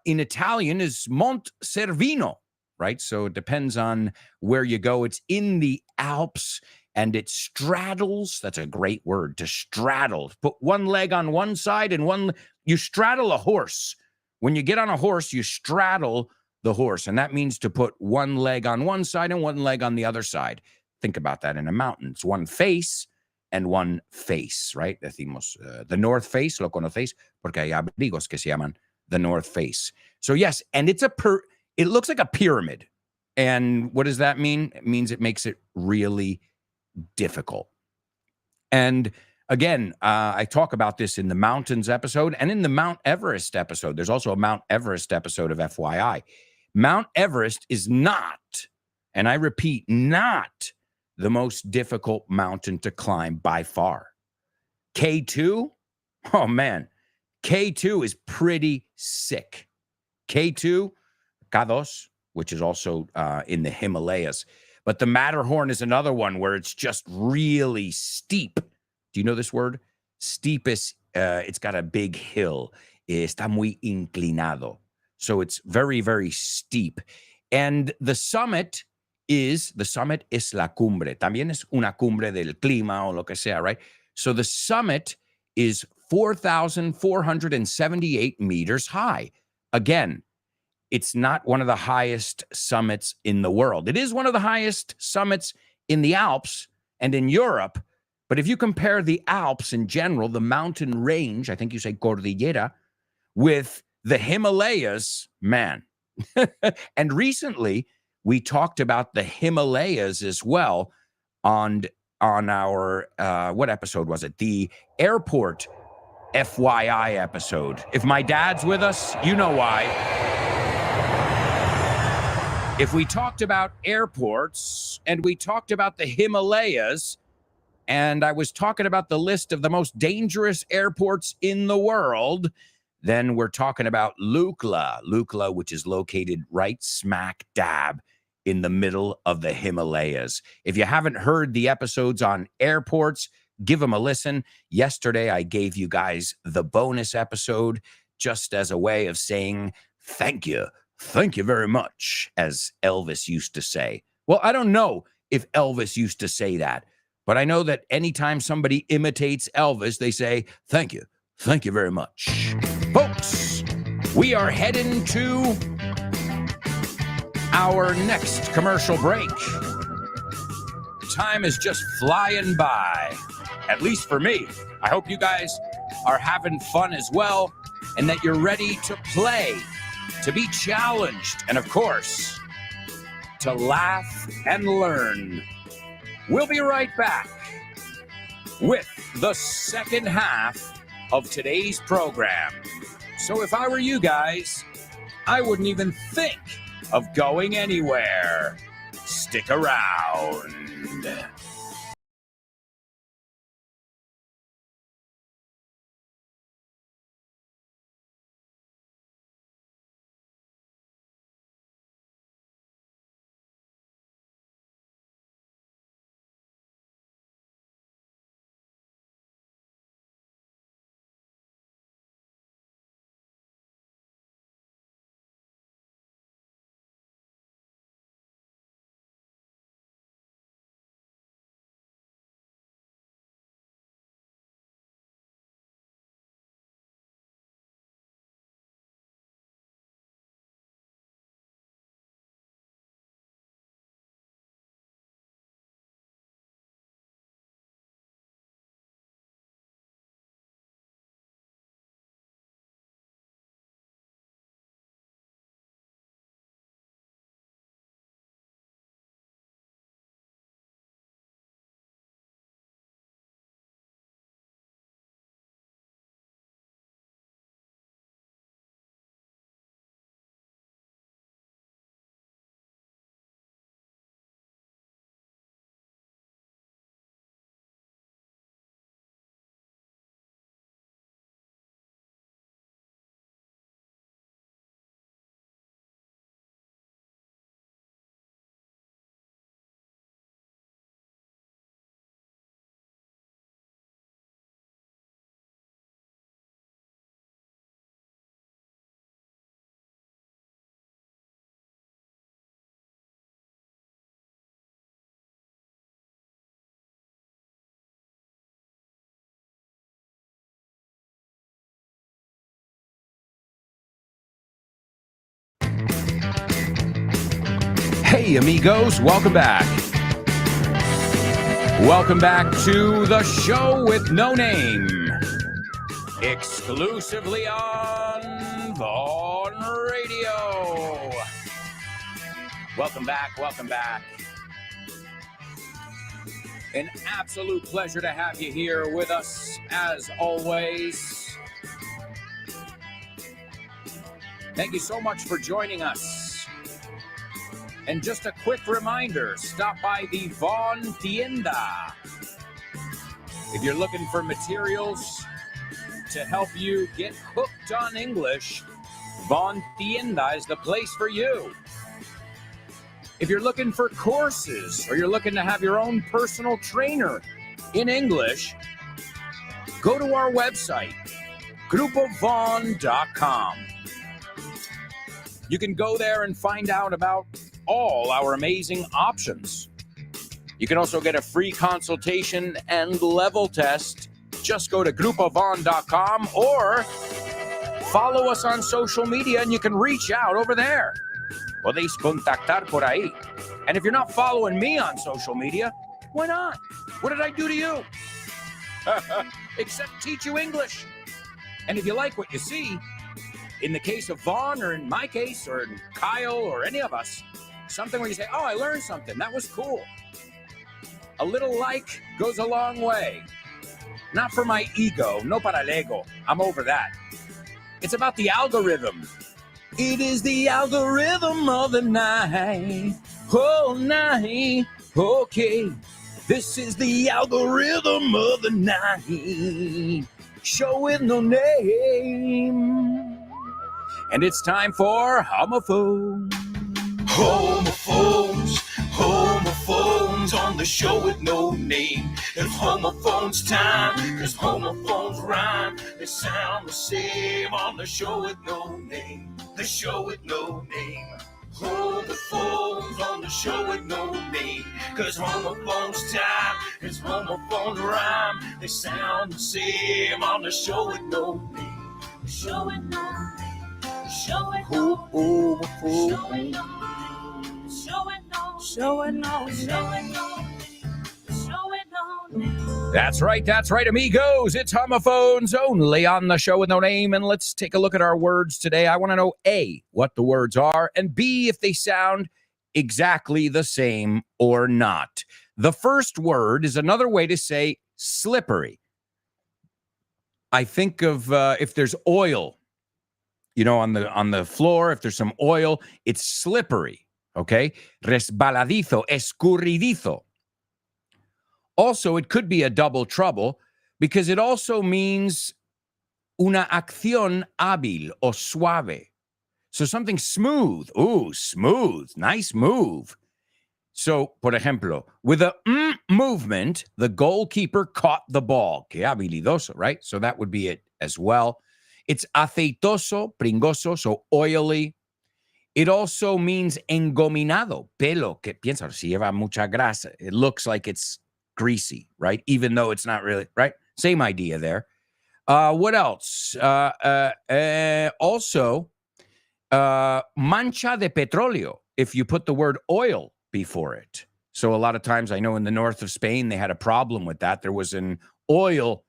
in Italian is Monte Cervino, right? So it depends on where you go. It's in the Alps and it straddles. That's a great word, to straddle. Put one leg on one side and you straddle a horse. When you get on a horse, you straddle the horse. And that means to put one leg on one side and one leg on the other side. Think about that in a mountain. It's one face and one face, right? Decimos, the north face, lo conocéis, porque hay abrigos que se llaman the north face. So yes, and it looks like a pyramid. And what does that mean? It means it makes it really difficult. And again, I talk about this in the mountains episode and in the Mount Everest episode. There's also a Mount Everest episode of FYI. Mount Everest is not, and I repeat, not the most difficult mountain to climb by far. K2 Oh, man. K2 is pretty sick. K2, K2, which is also in the Himalayas. But the Matterhorn is another one where it's just really steep. Do you know this word? Steep is, it's got a big hill. Está muy inclinado. So it's very, very steep. And the summit es la cumbre. También es una cumbre del clima o lo que sea, right? So the summit is 4,478 meters high. Again, it's not one of the highest summits in the world. It is one of the highest summits in the Alps and in Europe. But if you compare the Alps in general, the mountain range, I think you say Cordillera, with the Himalayas, man. And recently, we talked about the Himalayas as well on our, what episode was it? The airport FYI episode. If my dad's with us, you know why. If we talked about airports and we talked about the Himalayas, and I was talking about the list of the most dangerous airports in the world, then we're talking about Lukla, which is located right smack dab in the middle of the Himalayas. If you haven't heard the episodes on airports, give them a listen. Yesterday, I gave you guys the bonus episode just as a way of saying thank you. Thank you very much, as Elvis used to say. Well, I don't know if Elvis used to say that, but I know that anytime somebody imitates Elvis, they say, thank you very much. Folks, we are heading to our next commercial break. Time is just flying by, at least for me. I hope you guys are having fun as well, and that you're ready to play, to be challenged, and of course, to laugh and learn. We'll be right back with the second half of today's program. So if I were you guys, I wouldn't even think of going anywhere. Stick around. Hey, amigos, welcome back. Welcome back to the show with no name. Exclusively on Vaughn Radio. Welcome back, welcome back. An absolute pleasure to have you here with us, as always. Thank you so much for joining us. And just a quick reminder, stop by the Vaughn Tienda. If you're looking for materials to help you get hooked on English, Von Tienda is the place for you. If you're looking for courses or you're looking to have your own personal trainer in English, go to our website, grupovon.com. You can go there and find out about all our amazing options. You can also get a free consultation and level test. Just go to grupovon.com or follow us on social media and you can reach out over there. Podéis contactar por ahí. And if you're not following me on social media, why not? What did I do to you? Except teach you English. And if you like what you see, in the case of Vaughn, or in my case, or in Kyle, or any of us, something where you say, oh, I learned something. That was cool. A little like goes a long way. Not for my ego, no para el ego. I'm over that. It's about the algorithm. It is the algorithm of the night. Oh, night. Okay. This is the algorithm of the night. Show with no name. And it's time for homophones. Homophones on the show with no name. It's homophones time, cause homophones rhyme. They sound the same on the show with no name. The show with no name. Homophones on the show with no name. Cause homophones time, cause homophones rhyme. They sound the same on the show with no name. The show with no name. The show with no name. The show with no name. That's right, amigos. It's homophones only on the show with no name. And let's take a look at our words today. I want to know, A, what the words are, and B, if they sound exactly the same or not. The first word is another way to say slippery. I think of if there's oil, on the floor, if there's some oil, it's slippery. Okay? Resbaladizo, escurridizo. Also, it could be a double trouble because it also means una acción hábil o suave. So something smooth. Ooh, smooth. Nice move. So, por ejemplo, with a movement, the goalkeeper caught the ball. Que habilidoso, right? So that would be it as well. It's aceitoso, pringoso, so oily. It also means engominado, pelo, que piensa, si lleva mucha grasa. It looks like it's greasy, right? Even though it's not really, right? Same idea there. What else? Also, mancha de petróleo, if you put the word oil before it. So a lot of times, I know in the north of Spain, they had a problem with that. There was an oil.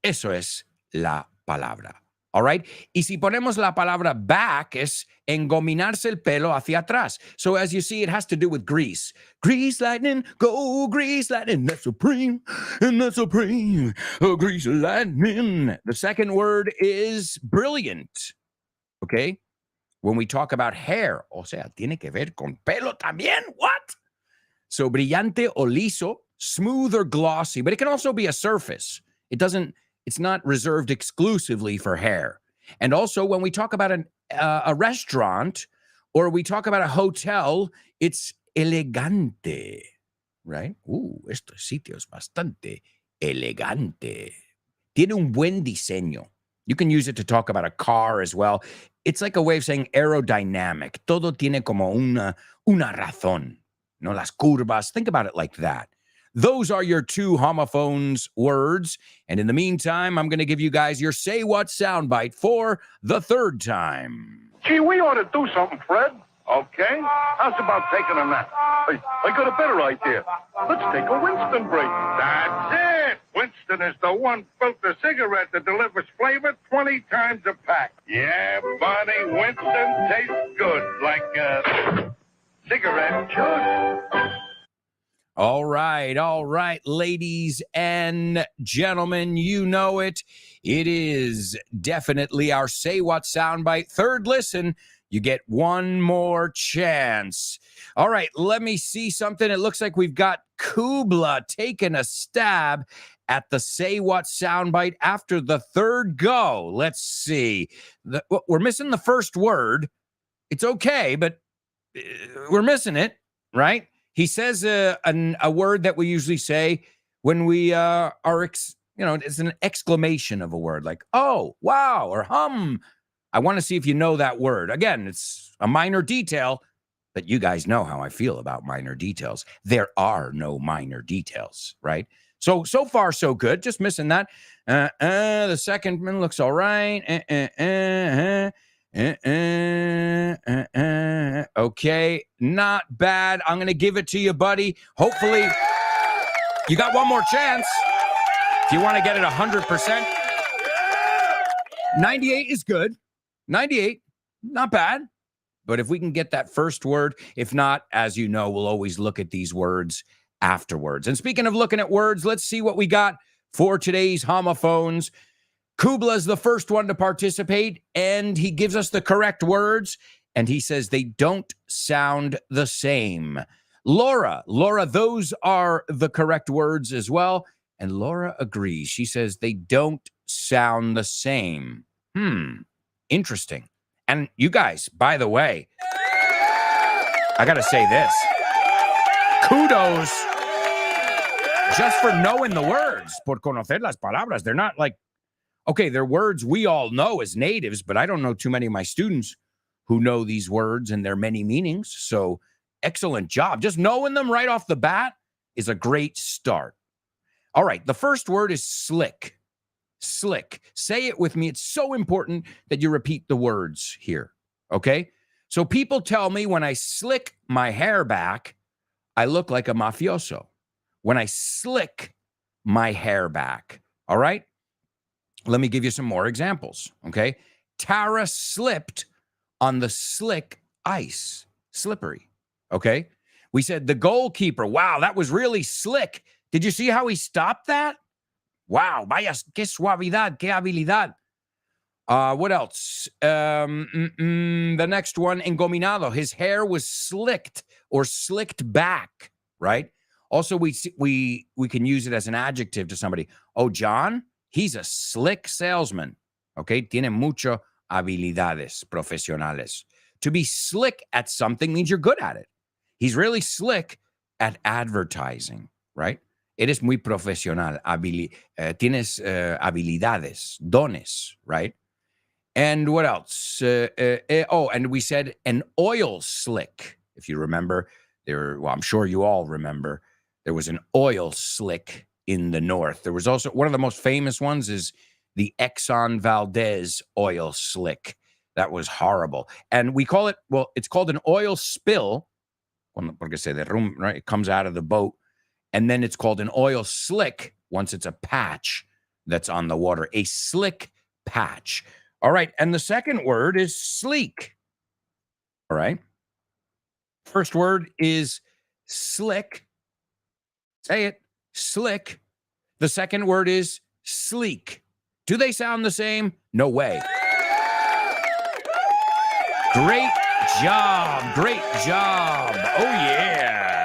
Eso es la palabra. All right? Y si ponemos la palabra back, es engominarse el pelo hacia atrás. So as you see, it has to do with grease. Grease lightning, go grease lightning. That's supreme, and that's supreme. Oh, grease lightning. The second word is brilliant. Okay? When we talk about hair, o sea, tiene que ver con pelo también. What? So brillante o liso, smooth or glossy, but it can also be a surface. It's not reserved exclusively for hair. And also, when we talk about a restaurant or we talk about a hotel, it's elegante, right? Este sitio es bastante elegante. Tiene un buen diseño. You can use it to talk about a car as well. It's like a way of saying aerodynamic. Todo tiene como una razón. No las curvas. Think about it like that. Those are your two homophones words. And in the meantime, I'm going to give you guys your Say What soundbite for the third time. Gee, we ought to do something, Fred. Okay? How's about taking a nap? I got a better idea. Let's take a Winston break. That's it! Winston is the one filter cigarette that delivers flavor 20 times a pack. Yeah, buddy, Winston tastes good like a cigarette should. All right, ladies and gentlemen, you know it. It is definitely our Say What soundbite. Third listen, you get one more chance. All right, let me see something. It looks like we've got Kubla taking a stab at the Say What soundbite after the third go. Let's see. We're missing the first word. It's okay, but we're missing it, right? He says a word that we usually say when we it's an exclamation of a word, like, oh, wow, or hum. I want to see if you know that word. Again, it's a minor detail, but you guys know how I feel about minor details. There are no minor details, right? So far, so good. Just missing that. The second one looks all right. Okay, not bad. I'm going to give it to you, buddy. Hopefully, you got one more chance. If you want to get it 100%. 98 is good. 98, not bad. But if we can get that first word, if not, as you know, we'll always look at these words afterwards. And speaking of looking at words, let's see what we got for today's homophones. Kubla's the first one to participate, and he gives us the correct words, and he says they don't sound the same. Laura, those are the correct words as well, and Laura agrees. She says they don't sound the same. Interesting. And you guys, by the way, I got to say this. Kudos just for knowing the words. Por conocer las palabras. They're not like, okay, they're words we all know as natives, but I don't know too many of my students who know these words and their many meanings. So excellent job. Just knowing them right off the bat is a great start. All right, the first word is slick. Slick. Say it with me. It's so important that you repeat the words here, okay? So people tell me when I slick my hair back, I look like a mafioso. When I slick my hair back, all right? Let me give you some more examples, okay? Tara slipped on the slick ice. Slippery, okay? We said the goalkeeper, wow, that was really slick. Did you see how he stopped that? Wow, vaya, qué suavidad, qué habilidad. What else? The next one, engominado. His hair was slicked or slicked back, right? Also, we can use it as an adjective to somebody. Oh, John, he's a slick salesman. Okay, tiene mucho habilidades profesionales. To be slick at something means you're good at it. He's really slick at advertising, right? Eres muy profesional. Tienes habilidades, dones, right? And what else? And we said an oil slick. If you remember, I'm sure you all remember, there was an oil slick in the north. There was also, one of the most famous ones is the Exxon Valdez oil slick. That was horrible. And we call it, it's called an oil spill, porque se derrumba, right? It comes out of the boat. And then it's called an oil slick once it's a patch that's on the water, a slick patch. All right. And the second word is sleek. All right. First word is slick. Say it, slick. The second word is sleek. Do they sound the same? No way. Great job. Great job. Oh, yeah.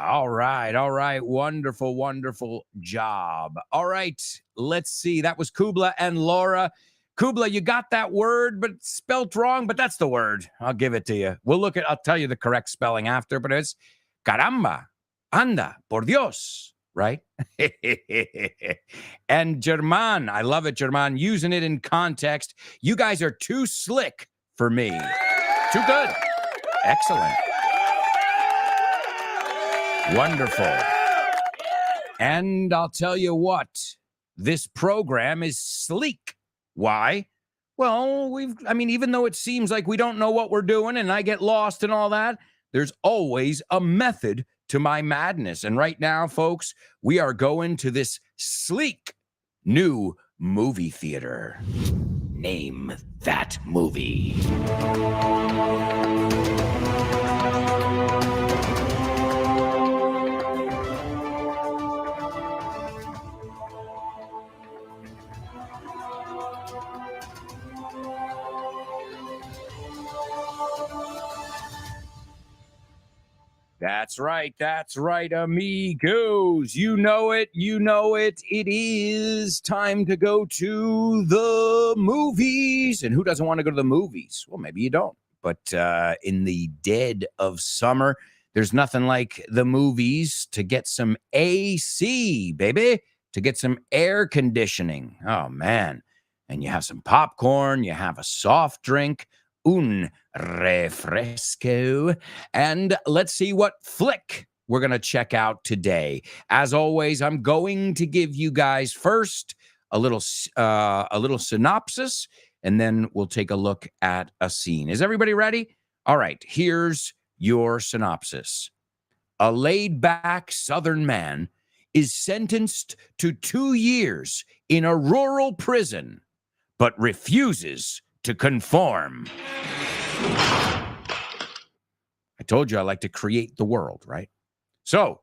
All right. Wonderful job. All right. Let's see. That was Kubla and Laura. Kubla, you got that word, but it's spelled wrong, but that's the word. I'll give it to you. I'll tell you the correct spelling after, but it's caramba, anda, por Dios, right? And German, I love it, German, using it in context. You guys are too slick for me. Too good. Excellent. Wonderful. And I'll tell you what, this program is sleek. Why? Well, even though it seems like we don't know what we're doing and I get lost and all that, there's always a method to my madness. And right now, folks, we are going to this sleek new movie theater. Name that movie. That's right, amigos. You know it. It is time to go to the movies. And who doesn't want to go to the movies? Well, maybe you don't. But in the dead of summer, there's nothing like the movies to get some AC, baby, to get some air conditioning. Oh, man. And you have some popcorn, you have a soft drink, un refresco. And let's see what flick we're going to check out today. As always, I'm going to give you guys first a little synopsis, and then we'll take a look at a scene. Is everybody ready? All right, here's your synopsis. A laid-back Southern man is sentenced to 2 years in a rural prison, but refuses to conform. I told you I like to create the world, right? So,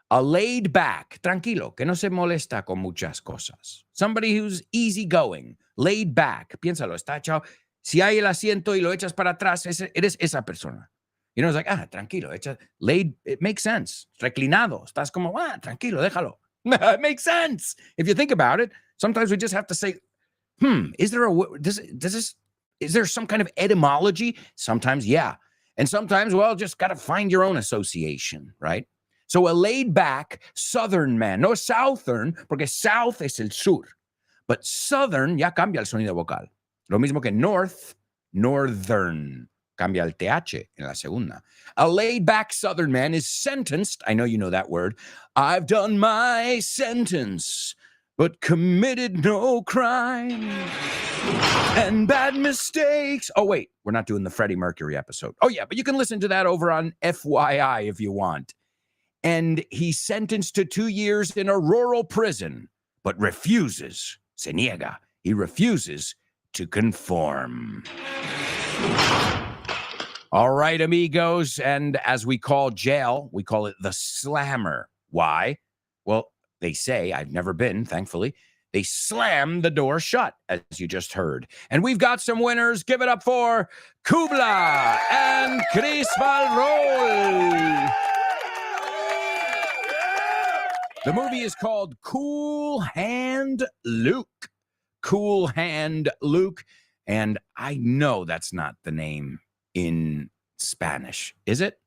a laid back, tranquilo, que no se molesta con muchas cosas. Somebody who's easygoing, laid back. Piénsalo, está echado. Si hay el asiento y lo echas para atrás, eres esa persona. You know, it's like, tranquilo, laid, it makes sense. Reclinado, estás como, tranquilo, déjalo. It makes sense. If you think about it, sometimes we just have to say, is there some kind of etymology? Sometimes, yeah. And sometimes, well, just got to find your own association, right? So a laid-back Southern man, no Southern, porque South es el sur. But Southern ya cambia el sonido vocal. Lo mismo que North, Northern. Cambia el TH en la segunda. A laid-back Southern man is sentenced, I know you know that word, I've done my sentence, but committed no crime and bad mistakes. Oh, wait, we're not doing the Freddie Mercury episode. Oh, yeah, but you can listen to that over on FYI if you want. And he's sentenced to 2 years in a rural prison, but refuses, se niega, he refuses to conform. All right, amigos, and as we call jail, we call it the slammer. Why? Well, they say, I've never been, thankfully, they slam the door shut, as you just heard. And we've got some winners. Give it up for Kubla and Chris Valrol. The movie is called Cool Hand Luke. Cool Hand Luke. And I know that's not the name in Spanish, is it?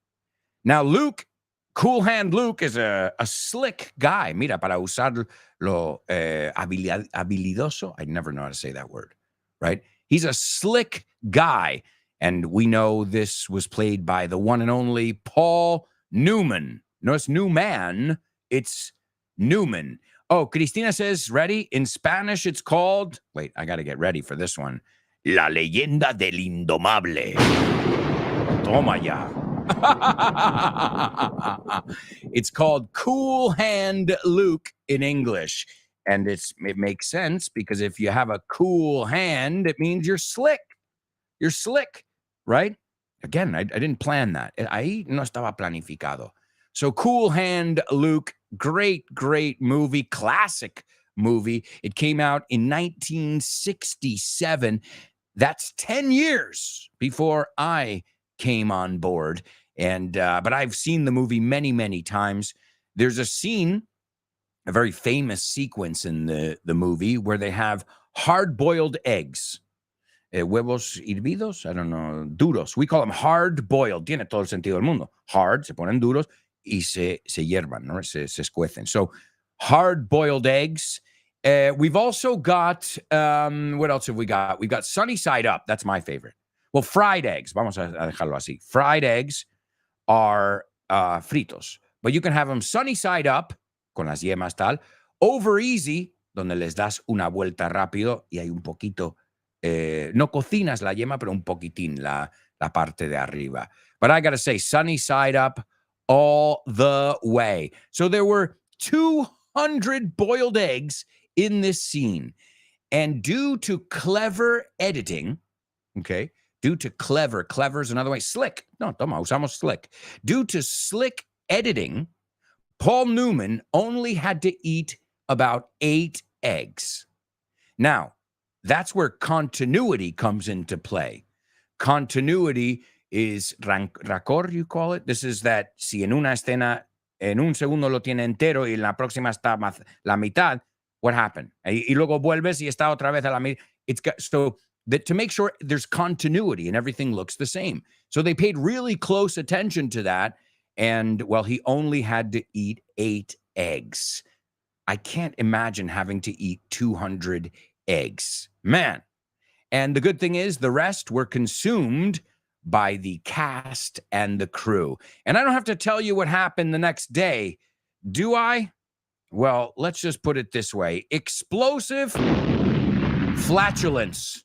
Now, Luke, Cool Hand Luke is a slick guy. Mira, para usar lo habilidoso. I never know how to say that word, right? He's a slick guy. And we know this was played by the one and only Paul Newman. No, it's Newman. It's Newman. Oh, Cristina says, ready? In Spanish, it's called... Wait, I got to get ready for this one. La leyenda del indomable. Toma ya. It's called Cool Hand Luke in English. And it makes sense because if you have a cool hand, it means you're slick. You're slick, right? Again, I didn't plan that. Ahí no estaba planificado. So Cool Hand Luke, great movie, classic movie. It came out in 1967. That's 10 years before I came on board. And but I've seen the movie many times. There's a scene, a very famous sequence in the movie where they have hard-boiled eggs. Huevos hervidos, I don't know, duros. We call them hard-boiled. Tiene todo el sentido del mundo. Hard, se ponen duros, y se hiervan, ¿no? Se escuecen. So hard-boiled eggs. We've also got, what else have we got? We've got sunny side up. That's my favorite. Well, fried eggs. Vamos a dejarlo así. Fried eggs are fritos. But you can have them sunny side up, con las yemas tal, over easy, donde les das una vuelta rápido y hay un poquito, no cocinas la yema, pero un poquitín la parte de arriba. But I got to say, sunny side up all the way. So there were 200 boiled eggs in this scene. And due to clever editing, okay, due to clever is another way, slick. No, toma, usamos slick. Due to slick editing, Paul Newman only had to eat about 8 eggs. Now, that's where continuity comes into play. Continuity is racor, you call it. This is that si en una escena, en un segundo lo tiene entero y en la próxima está la mitad, what happened? Y luego vuelves y está otra vez a la mitad. It's got, so that to make sure there's continuity and everything looks the same. So they paid really close attention to that. And well, he only had to eat 8 eggs. I can't imagine having to eat 200 eggs. Man. And the good thing is the rest were consumed by the cast and the crew. And I don't have to tell you what happened the next day, do I? Well, let's just put it this way. Explosive flatulence.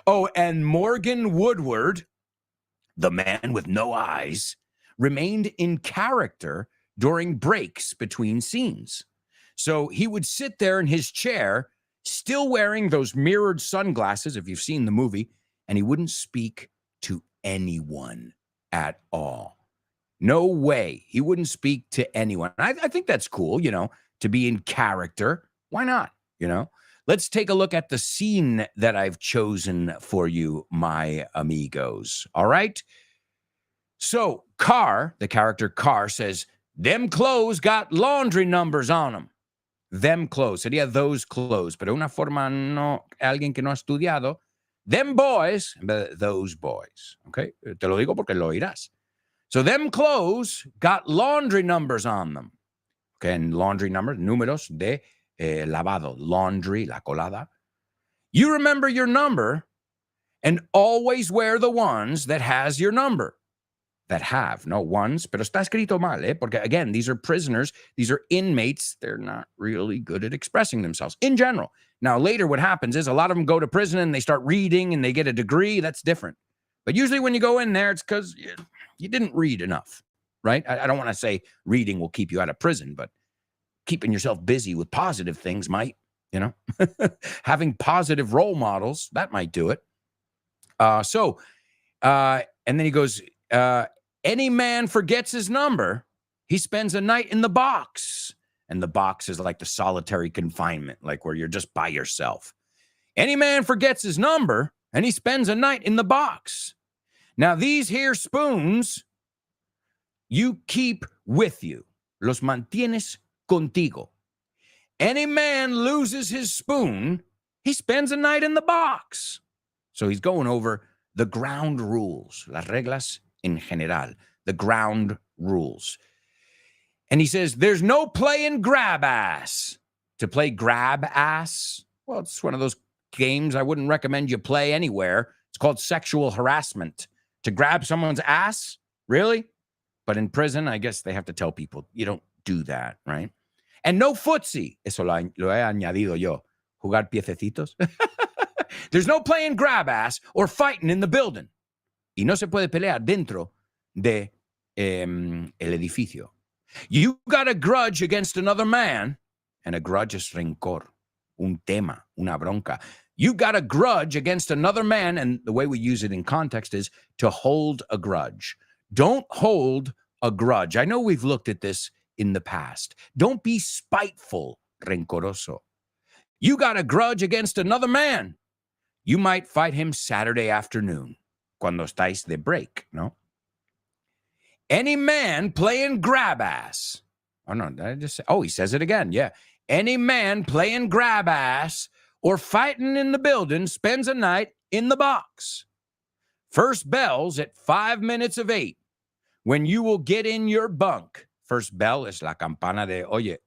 Oh, and Morgan Woodward, the man with no eyes, remained in character during breaks between scenes. So he would sit there in his chair, still wearing those mirrored sunglasses, if you've seen the movie, and he wouldn't speak to anyone at all. No way. He wouldn't speak to anyone. I think that's cool, you know, to be in character. Why not? You know, let's take a look at the scene that I've chosen for you, my amigos. All right. So Carr, the character Carr, says, them clothes got laundry numbers on them. Them clothes. Sería those clothes. Pero una forma no, alguien que no ha estudiado. Them boys, those boys. Okay. Te lo digo porque lo oirás. So them clothes got laundry numbers on them. Okay, and laundry numbers, números de lavado, laundry, la colada. You remember your number and always wear the ones that has your number. That have, no ones, pero está escrito mal, porque again, these are prisoners, these are inmates, they're not really good at expressing themselves in general. Now, later what happens is a lot of them go to prison and they start reading and they get a degree, that's different. But usually when you go in there, it's because you didn't read enough, right? I don't want to say reading will keep you out of prison, but keeping yourself busy with positive things might, you know, having positive role models, that might do it. And then he goes, any man forgets his number, he spends a night in the box. And the box is like the solitary confinement, like where you're just by yourself. Any man forgets his number and he spends a night in the box. Now, these here spoons, you keep with you. Los mantienes contigo. Any man loses his spoon, he spends a night in the box. So he's going over the ground rules, las reglas en general, the ground rules. And he says, there's no playing grab ass. To play grab ass, well, it's one of those games I wouldn't recommend you play anywhere. It's called sexual harassment. To grab someone's ass? Really? But in prison, I guess they have to tell people, you don't do that, right? And no footsie. Eso lo he añadido yo. Jugar piececitos. There's no playing grab ass or fighting in the building. Y no se puede pelear dentro de el edificio. You got a grudge against another man, and a grudge es rencor, un tema, una bronca. You got a grudge against another man, and the way we use it in context is to hold a grudge. Don't hold a grudge. I know we've looked at this in the past. Don't be spiteful, rencoroso. You got a grudge against another man. You might fight him Saturday afternoon, cuando estáis de break, no? Any man playing grab ass. Oh, no, did I just say? Oh, he says it again. Yeah. Any man playing grab ass or fighting in the building spends a night in the box. First bell's at 5 minutes of 8, when you will get in your bunk. First bell is la campana de oye.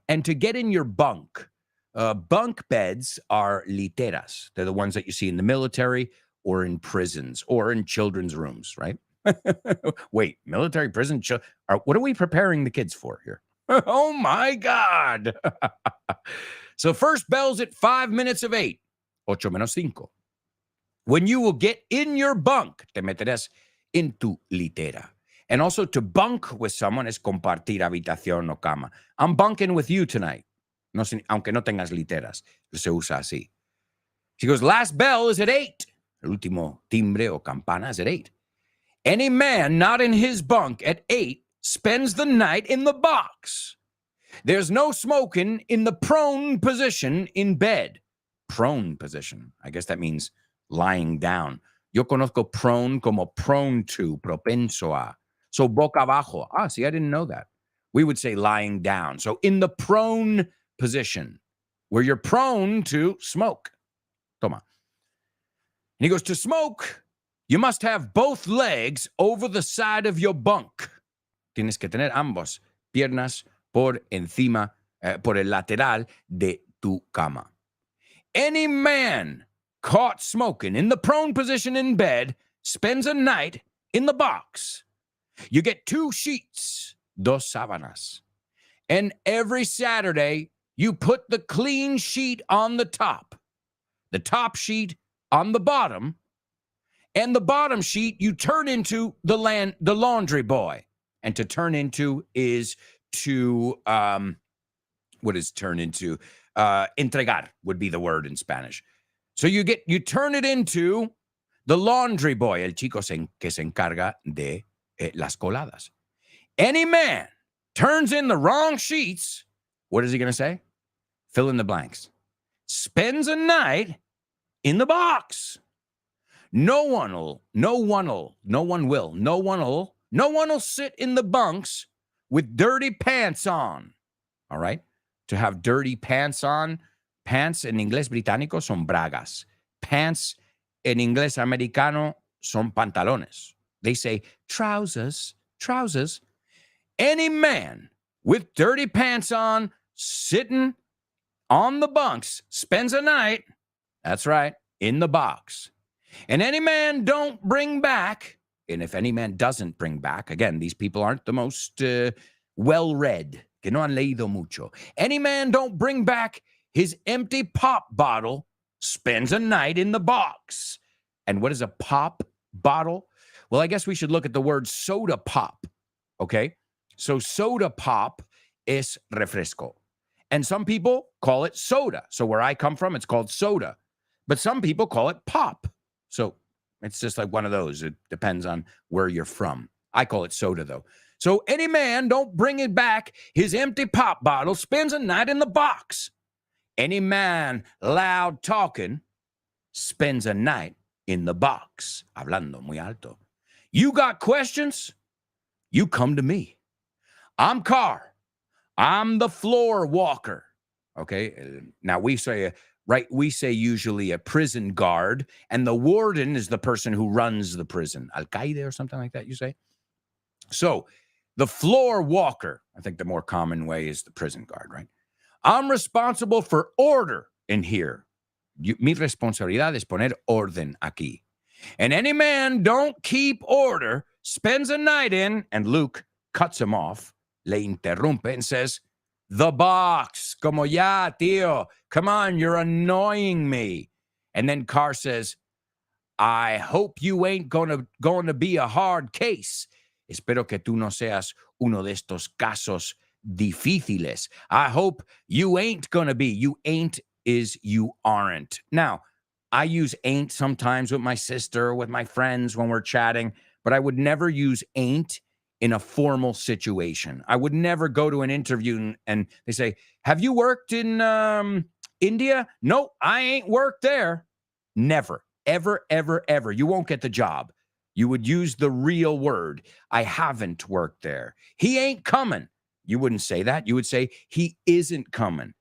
And to get in your bunk, bunk beds are literas. They're the ones that you see in the military or in prisons or in children's rooms, right? Wait, military, prison, what are we preparing the kids for here? Oh my God. So first bell's at 5 minutes of 8, 8 menos 5. When you will get in your bunk, te meterás en tu litera. And also to bunk with someone es compartir habitación o cama. I'm bunking with you tonight. No, aunque no tengas literas, se usa así. She goes, last bell is at 8. El último timbre o campana is at 8. Any man not in his bunk at 8 spends the night in the box. There's no smoking in the prone position in bed. prone position. I guess that means lying down. Yo conozco prone como prone to, propenso a. So boca abajo. Ah, see, I didn't know that. We would say lying down. So in the prone position, where you're prone to smoke. Toma. And he goes, to smoke, you must have both legs over the side of your bunk. Tienes que tener ambos piernas por encima, por el lateral de tu cama. Any man caught smoking in the prone position in bed spends a night in the box. You get 2 sheets, dos sábanas. And every Saturday, you put the clean sheet on the top sheet on the bottom, and the bottom sheet you turn into the laundry boy. And to turn into is to, what is turn into? Entregar would be the word in Spanish. So you turn it into the laundry boy, el chico que se encarga de las coladas. Any man turns in the wrong sheets, what is he going to say? Fill in the blanks. Spends a night in the box. No one will sit in the bunks with dirty pants on. All right? To have dirty pants on, pants en inglés británico son bragas. Pants en inglés americano son pantalones. They say trousers. Any man with dirty pants on, sitting on the bunks, spends a night, that's right, in the box. And any man don't bring back, and if any man doesn't bring back, again, these people aren't the most well-read, que no han leído mucho. Any man don't bring back his empty pop bottle, spends a night in the box. And what is a pop bottle? Well, I guess we should look at the word soda pop, okay? So soda pop is refresco. And some people call it soda. So where I come from, it's called soda. But some people call it pop. So it's just like one of those. It depends on where you're from. I call it soda, though. So any man don't bring it back his empty pop bottle, spends a night in the box. Any man loud talking spends a night in the box. Hablando muy alto. You got questions? You come to me. I'm Carr. I'm the floor walker. Okay. Now we say usually a prison guard, and the warden is the person who runs the prison. Alcaide or something like that, you say? So the floor walker, I think the more common way is the prison guard, right? I'm responsible for order in here. Mi responsabilidad es poner orden aquí. And any man don't keep order, spends a night in, and Luke cuts him off, le interrumpe, and says, the box, como ya, tío. Come on, you're annoying me. And then Carr says, I hope you ain't going to be a hard case. Espero que tú no seas uno de estos casos difíciles. I hope you ain't going to be. You ain't is you aren't. Now, I use ain't sometimes with my sister, with my friends when we're chatting, but I would never use ain't in a formal situation. I would never go to an interview and they say, have you worked in India? No, I ain't worked there. Never, ever, ever, ever. You won't get the job. You would use the real word. I haven't worked there. He ain't coming. You wouldn't say that. You would say, he isn't coming.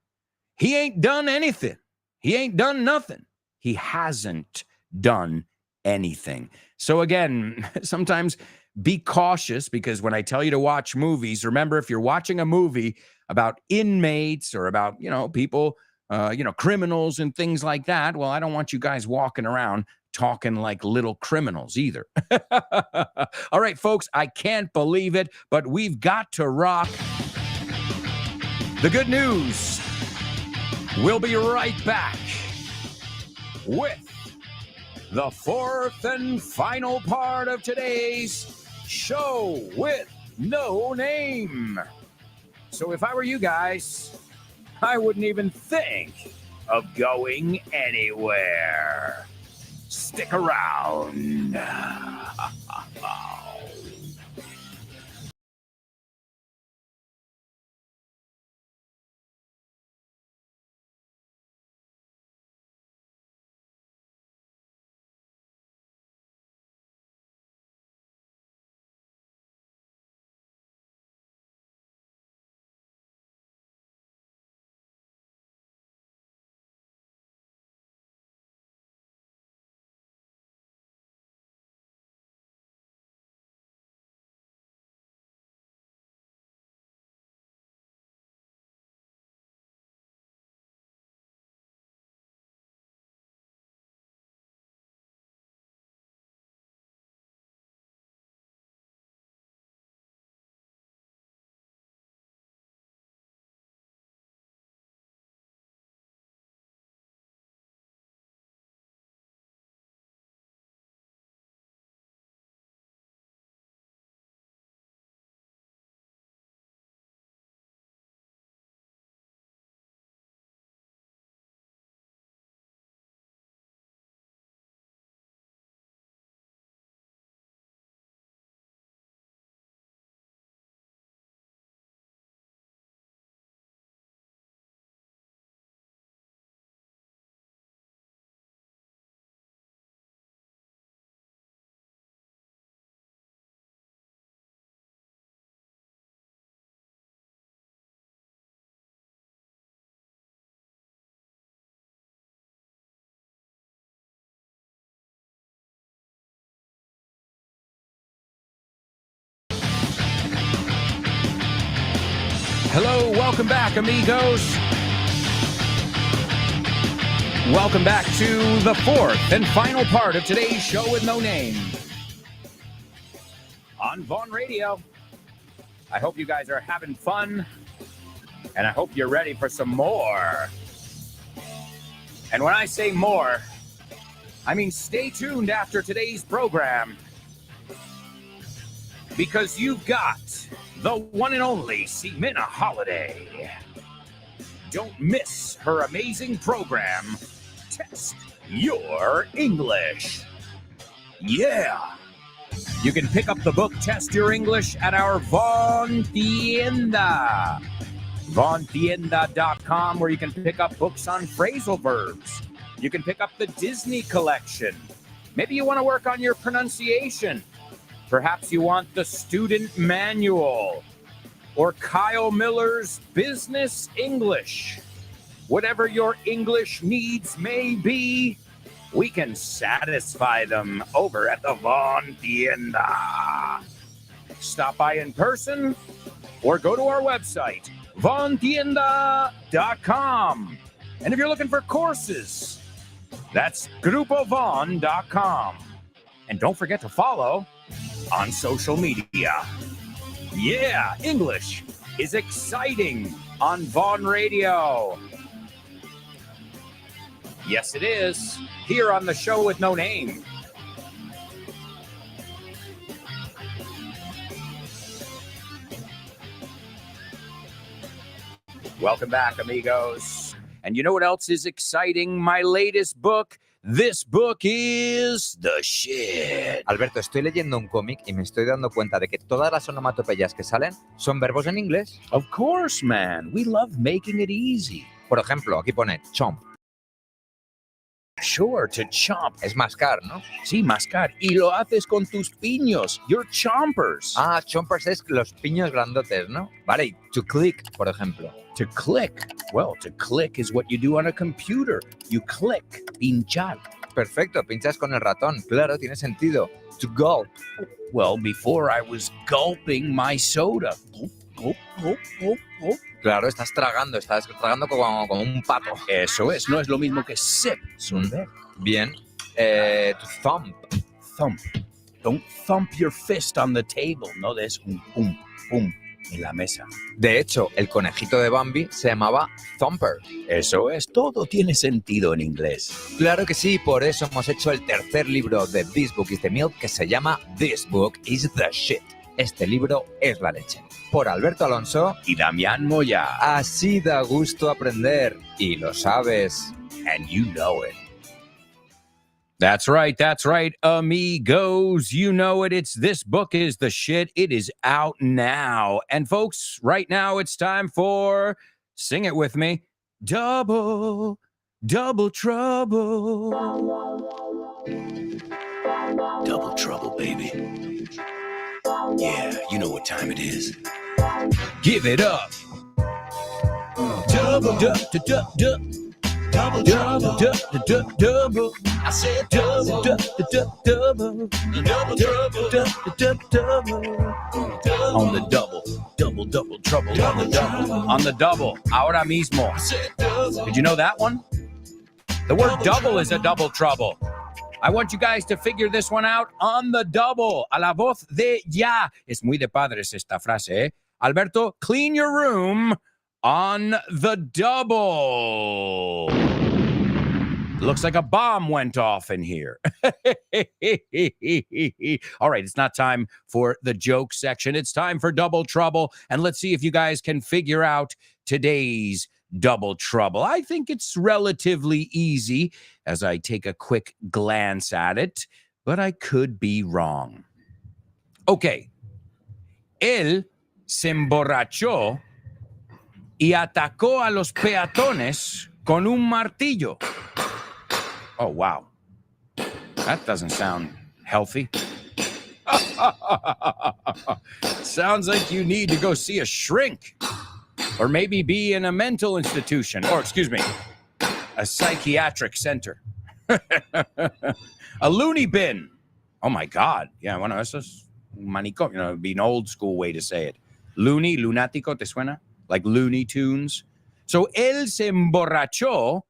He ain't done anything. He ain't done nothing. He hasn't done anything. So again, sometimes be cautious, because when I tell you to watch movies, remember, if you're watching a movie about inmates or about, people, criminals and things like that, well, I don't want you guys walking around talking like little criminals either. All right, folks, I can't believe it, but we've got to rock. The good news. We'll be right back with the fourth and final part of today's show with no name. So if I were you guys, I wouldn't even think of going anywhere. Stick around. Hello, welcome back, amigos. Welcome back to the fourth and final part of today's show with no name on Vaughn Radio. I hope you guys are having fun, and I hope you're ready for some more. And when I say more, I mean stay tuned after today's program, because you've got the one and only Ximena Holiday. Don't miss her amazing program, Test Your English. Yeah. You can pick up the book Test Your English at our Vaughn Tienda. VaughnTienda.com, where you can pick up books on phrasal verbs. You can pick up the Disney collection. Maybe you want to work on your pronunciation. Perhaps you want the student manual or Kyle Miller's Business English. Whatever your English needs may be, we can satisfy them over at the Vaughn Tienda. Stop by in person or go to our website, VaughnTienda.com. And if you're looking for courses, that's GrupoVaughn.com. And don't forget to follow on social media. Yeah, English is exciting on Vaughn Radio. Yes, it is. Here on the show with no name. Welcome back, amigos. And you know what else is exciting? My latest book. This book is the shit. Alberto, estoy leyendo un cómic y me estoy dando cuenta de que todas las onomatopeyas que salen son verbos en inglés. Of course, man. We love making it easy. Por ejemplo, aquí pone chomp. Sure, to chomp. Es mascar, ¿no? Sí, mascar. Y lo haces con tus piños. Your chompers. Ah, chompers es los piños grandotes, ¿no? Vale, y to click, por ejemplo. To click. Well, to click is what you do on a computer. You click. Pinchar. Perfecto, pinchas con el ratón. Claro, tiene sentido. To gulp. Well, before I was gulping my soda. Gulp, gulp, gulp, gulp, gulp. Claro, estás tragando como un pato. Eso es, no es lo mismo que sip. Bien. To thump. Thump. Don't thump your fist on the table. No des un pum, pum en la mesa. De hecho, el conejito de Bambi se llamaba Thumper. Eso es, todo tiene sentido en inglés. Claro que sí, por eso hemos hecho el tercer libro de This Book is the Milk, que se llama This Book is the Shit. Este libro es la leche. Por Alberto Alonso y Damián Moya. Así da gusto aprender. Y lo sabes. And you know it. That's right, amigos. You know it. It's This Book is the Shit. It is out now. And folks, right now it's time for, sing it with me, Double Trouble. Double trouble, baby. Yeah, you know what time it is. Give it up. Double, double. I said double. On the double trouble. On the double. Ahora mismo. Did you know that one? The word double is a double trouble. I want you guys to figure this one out on the double. A la voz de ya. Es muy de padres esta frase, ¿eh? Alberto, clean your room on the double. Looks like a bomb went off in here. All right, it's not time for the joke section. It's time for Double Trouble. And let's see if you guys can figure out today's Double Trouble. I think it's relatively easy as I take a quick glance at it, but I could be wrong. Okay. Él se emborrachó y atacó a los peatones con un martillo. Oh, wow. That doesn't sound healthy. Sounds like you need to go see a shrink. Or maybe be in a mental institution. Or, excuse me, a psychiatric center. A loony bin. Oh, my God. Yeah, bueno, eso es un manicomio. You know, it'd be an old school way to say it. Loony, lunático, ¿te suena? like Looney Tunes. So él se emborrachó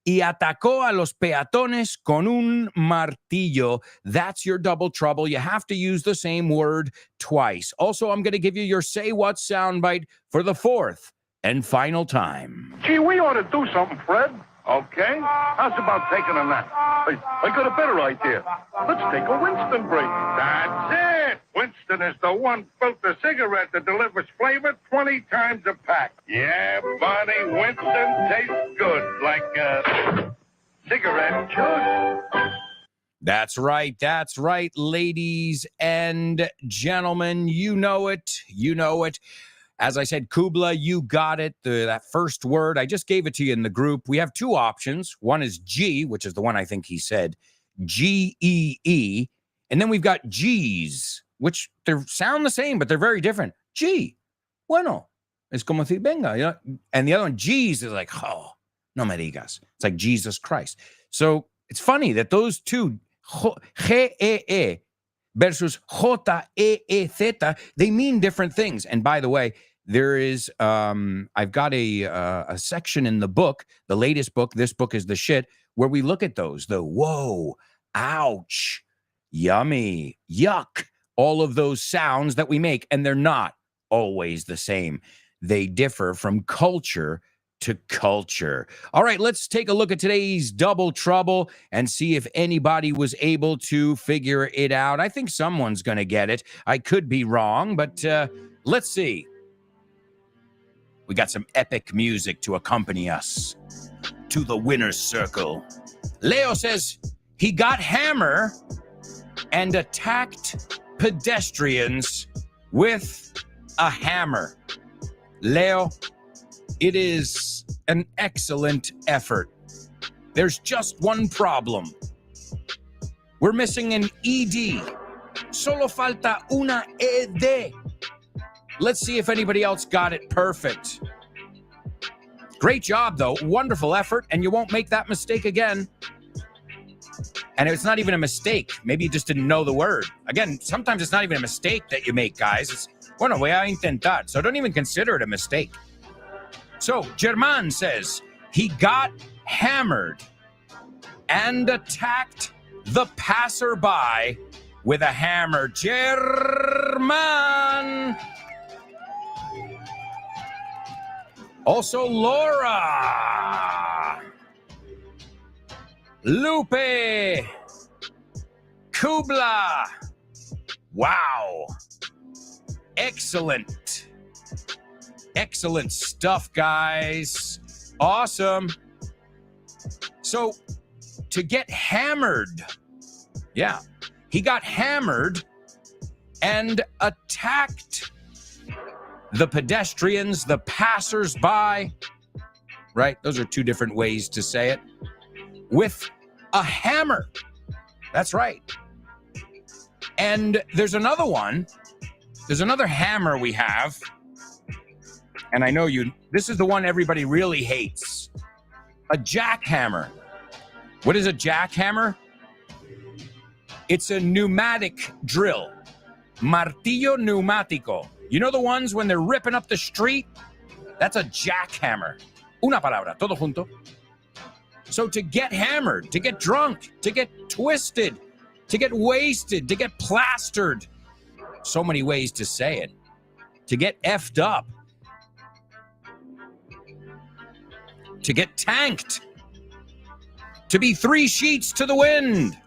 y atacó a los peatones con un martillo. That's your double trouble. You have to use the same word twice. Also, I'm going to give you your Say What soundbite for the fourth and final time. Gee, we ought to do something, Fred. Okay. How's about taking a nap? I got a better idea. Let's take a Winston break. That's it. Winston is the one filter cigarette that delivers flavor 20 times a pack. Yeah, buddy, Winston tastes good, like cigarette juice. That's right, ladies and gentlemen. You know it. As I said, Kubla, you got it. That first word, I just gave it to you in the group. We have two options. One is G, which is the one I think he said, G-E-E. And then we've got G's, which they sound the same, but they're very different. G, bueno, es como decir venga. You know? And the other one, G's, is like, oh, no me digas. It's like Jesus Christ. So it's funny that those two, G-E-E versus J-E-E-Z, they mean different things. And by the way, there is, I've got a section in the book, the latest book, this book is the shit, where we look at those, the whoa, ouch, yummy, yuck, all of those sounds that we make, and they're not always the same. They differ from culture to culture. All right, let's take a look at today's Double Trouble and see if anybody was able to figure it out. I think someone's going to get it. I could be wrong, but let's see. We got some epic music to accompany us to the winner's circle. Leo says he got hammer and attacked pedestrians with a hammer. Leo, it is an excellent effort. There's just one problem. We're missing an ED. Solo falta una ED. Let's see if anybody else got it perfect. Great job, though. Wonderful effort, and you won't make that mistake again. And it's not even a mistake. Maybe you just didn't know the word. Again, sometimes it's not even a mistake that you make, guys. It's, bueno, voy a intentar. So don't even consider it a mistake. So, German says he got hammered and attacked the passerby with a hammer. German! Also, Laura! Lupe! Kubla! Wow! Excellent. Excellent stuff, guys. Awesome. So, to get hammered, yeah, he got hammered and attacked the pedestrians, the passers-by, right? Those are two different ways to say it. With a hammer. That's right. And there's another one. There's another hammer we have. And I know this is the one everybody really hates. A jackhammer. What is a jackhammer? It's a pneumatic drill. Martillo pneumático. You know the ones when they're ripping up the street? That's a jackhammer. Una palabra, todo junto. So to get hammered, to get drunk, to get twisted, to get wasted, to get plastered. So many ways to say it. To get effed up. To get tanked. To be 3 sheets to the wind.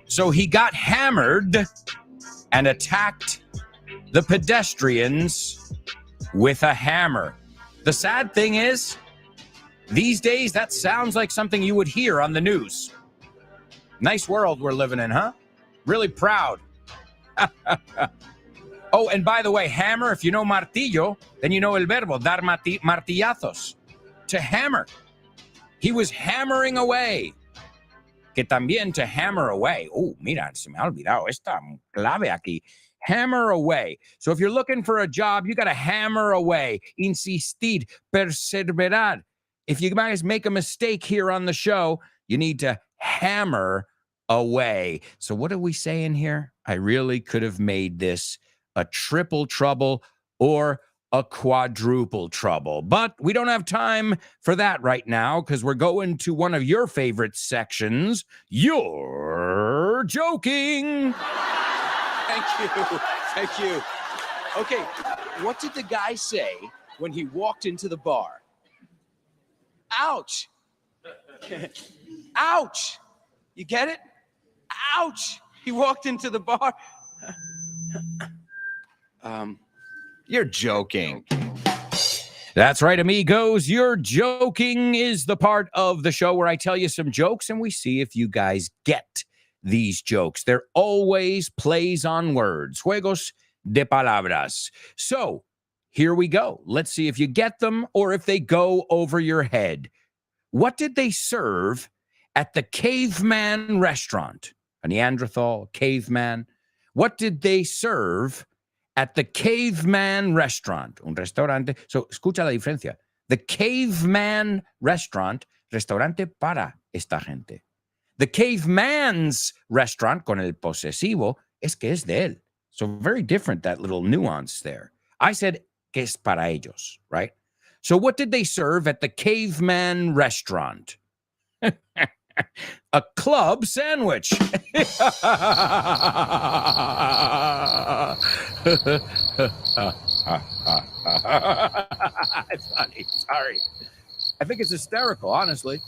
So he got hammered and attacked the pedestrians with a hammer. The sad thing is, these days, that sounds like something you would hear on the news. Nice world we're living in, huh? Really proud. Oh, and by the way, hammer, if you know martillo, then you know el verbo, dar martillazos. To hammer. He was hammering away. Que también to hammer away. Oh, mira, se me ha olvidado esta clave aquí. Hammer away. So if you're looking for a job, you got to hammer away. Insistir, perseverar. If you guys make a mistake here on the show, you need to hammer away. So what are we saying here? I really could have made this a triple trouble or a quadruple trouble. But we don't have time for that right now because we're going to one of your favorite sections. You're joking. Thank you. Thank you. Okay, what did the guy say when he walked into the bar? Ouch. Ouch. You get it? Ouch. He walked into the bar. You're joking. That's right, amigos. You're joking is the part of the show where I tell you some jokes and we see if you guys get these jokes. They're always plays on words, juegos de palabras. So here we go. Let's see if you get them or if they go over your head. What did they serve at the caveman restaurant? A Neanderthal, caveman. What did they serve at the caveman restaurant? Un restaurante. So, escucha la diferencia. The caveman restaurant, restaurante para esta gente. The caveman's restaurant, con el posesivo, es que es de él. So, very different, that little nuance there. I said que es para ellos, right? So, what did they serve at the caveman restaurant? A club sandwich. It's funny. Sorry. I think it's hysterical, honestly.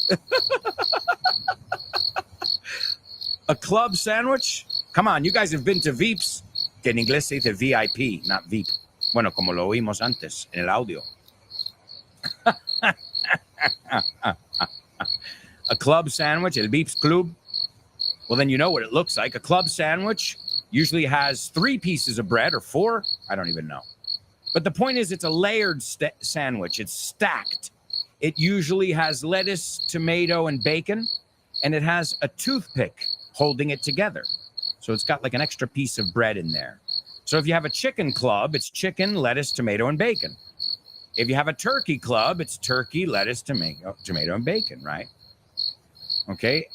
A club sandwich? Come on, you guys have been to Veeps. Que en inglés se dice VIP, not Veep. Bueno, como lo oímos antes en el audio. A club sandwich, el Beeps Club. Well, then you know what it looks like. A club sandwich usually has 3 pieces of bread or 4. I don't even know. But the point is it's a layered sandwich. It's stacked. It usually has lettuce, tomato, and bacon. And it has a toothpick holding it together. So it's got like an extra piece of bread in there. So if you have a chicken club, it's chicken, lettuce, tomato, and bacon. If you have a turkey club, it's turkey, lettuce, tomato, and bacon, right? Okay,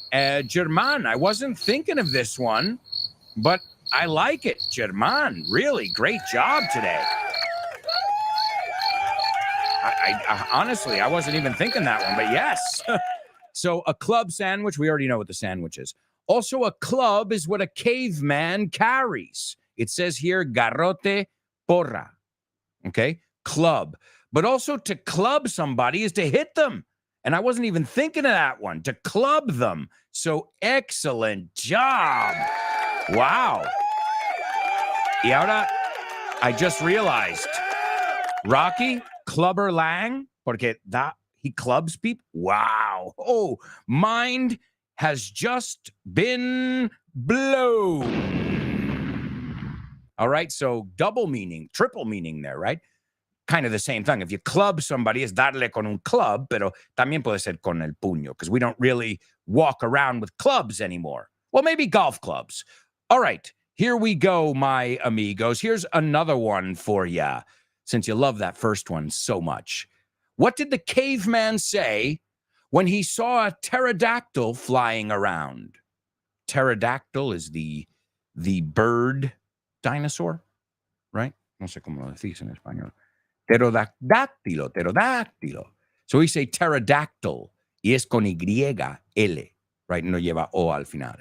German, I wasn't thinking of this one, but I like it. German, really great job today. I honestly, I wasn't even thinking that one, but yes. So a club sandwich, we already know what the sandwich is. Also, a club is what a caveman carries. It says here, garrote porra, okay, club. But also to club somebody is to hit them. And I wasn't even thinking of that one, to club them. So excellent job. Wow. Y ahora, I just realized, Rocky, Clubber Lang, porque he clubs people. Wow. Oh, mind has just been blown. All right, so double meaning, triple meaning there, right? Kind of the same thing. If you club somebody, es darle con un club, pero también puede ser con el puño, because we don't really walk around with clubs anymore. Well, maybe golf clubs. All right, here we go, my amigos. Here's another one for ya, since you love that first one so much. What did the caveman say when he saw a pterodactyl flying around? Pterodactyl is the bird dinosaur, right? No sé cómo lo decís en español. Pterodáctilo. So we say pterodactyl, y es con Y-L, right? No lleva O al final.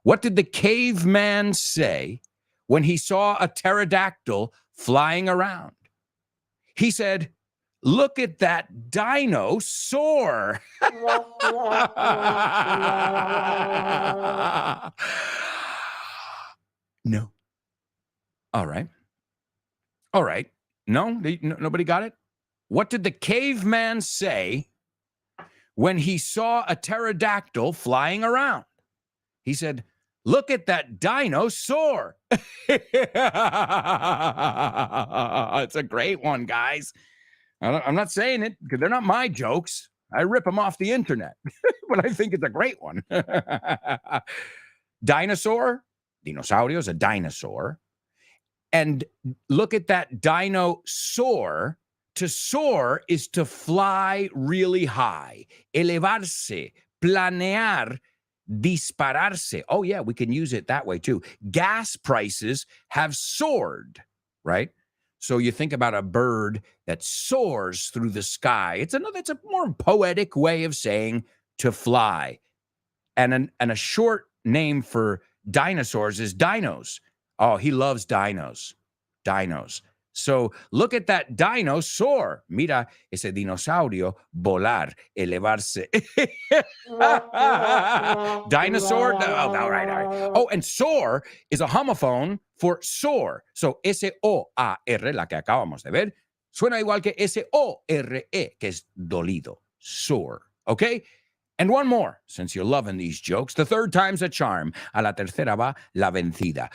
What did the caveman say when he saw a pterodactyl flying around? He said, "Look at that dinosaur." No. All right. No, nobody got it? What did the caveman say when he saw a pterodactyl flying around? He said, "Look at that dinosaur." It's a great one, guys. I'm not saying it because they're not my jokes. I rip them off the internet, but I think it's a great one. Dinosaur, dinosaurio is a dinosaur. And look at that dinosaur. To soar is to fly really high. Elevarse, planear, dispararse. Oh, yeah, we can use it that way too. Gas prices have soared, right? So you think about a bird that soars through the sky. It's a more poetic way of saying to fly. And a short name for dinosaurs is dinos. Oh, he loves dinos. Dinos. So look at that dinosaur. Mira ese dinosaurio volar, elevarse. Dinosaur. Oh, all right, all right. Oh, and soar is a homophone for soar. So S-O-A-R, la que acabamos de ver, suena igual que S-O-R-E, que es dolido. Soar. Okay? And one more, since you're loving these jokes. The third time's a charm. A la tercera va la vencida.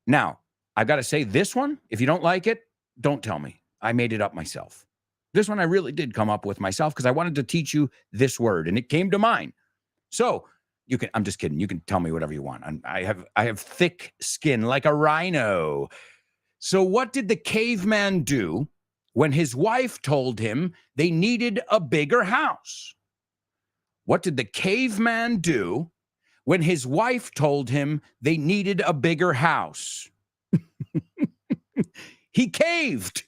Now, I've got to say this one, if you don't like it, don't tell me. I made it up myself. This one I really did come up with myself because I wanted to teach you this word, and it came to mind. So you can, I'm just kidding. You can tell me whatever you want. I have thick skin like a rhino. So what did the caveman do when his wife told him they needed a bigger house? What did the caveman do when his wife told him they needed a bigger house? He caved.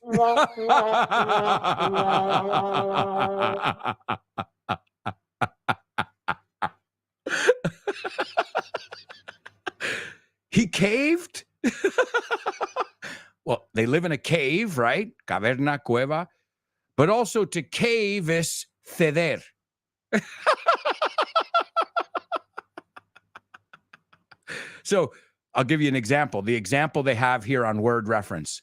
He caved? Well, they live in a cave, right? Caverna, cueva. But also to cave is ceder. So I'll give you an example. The example they have here on Word Reference.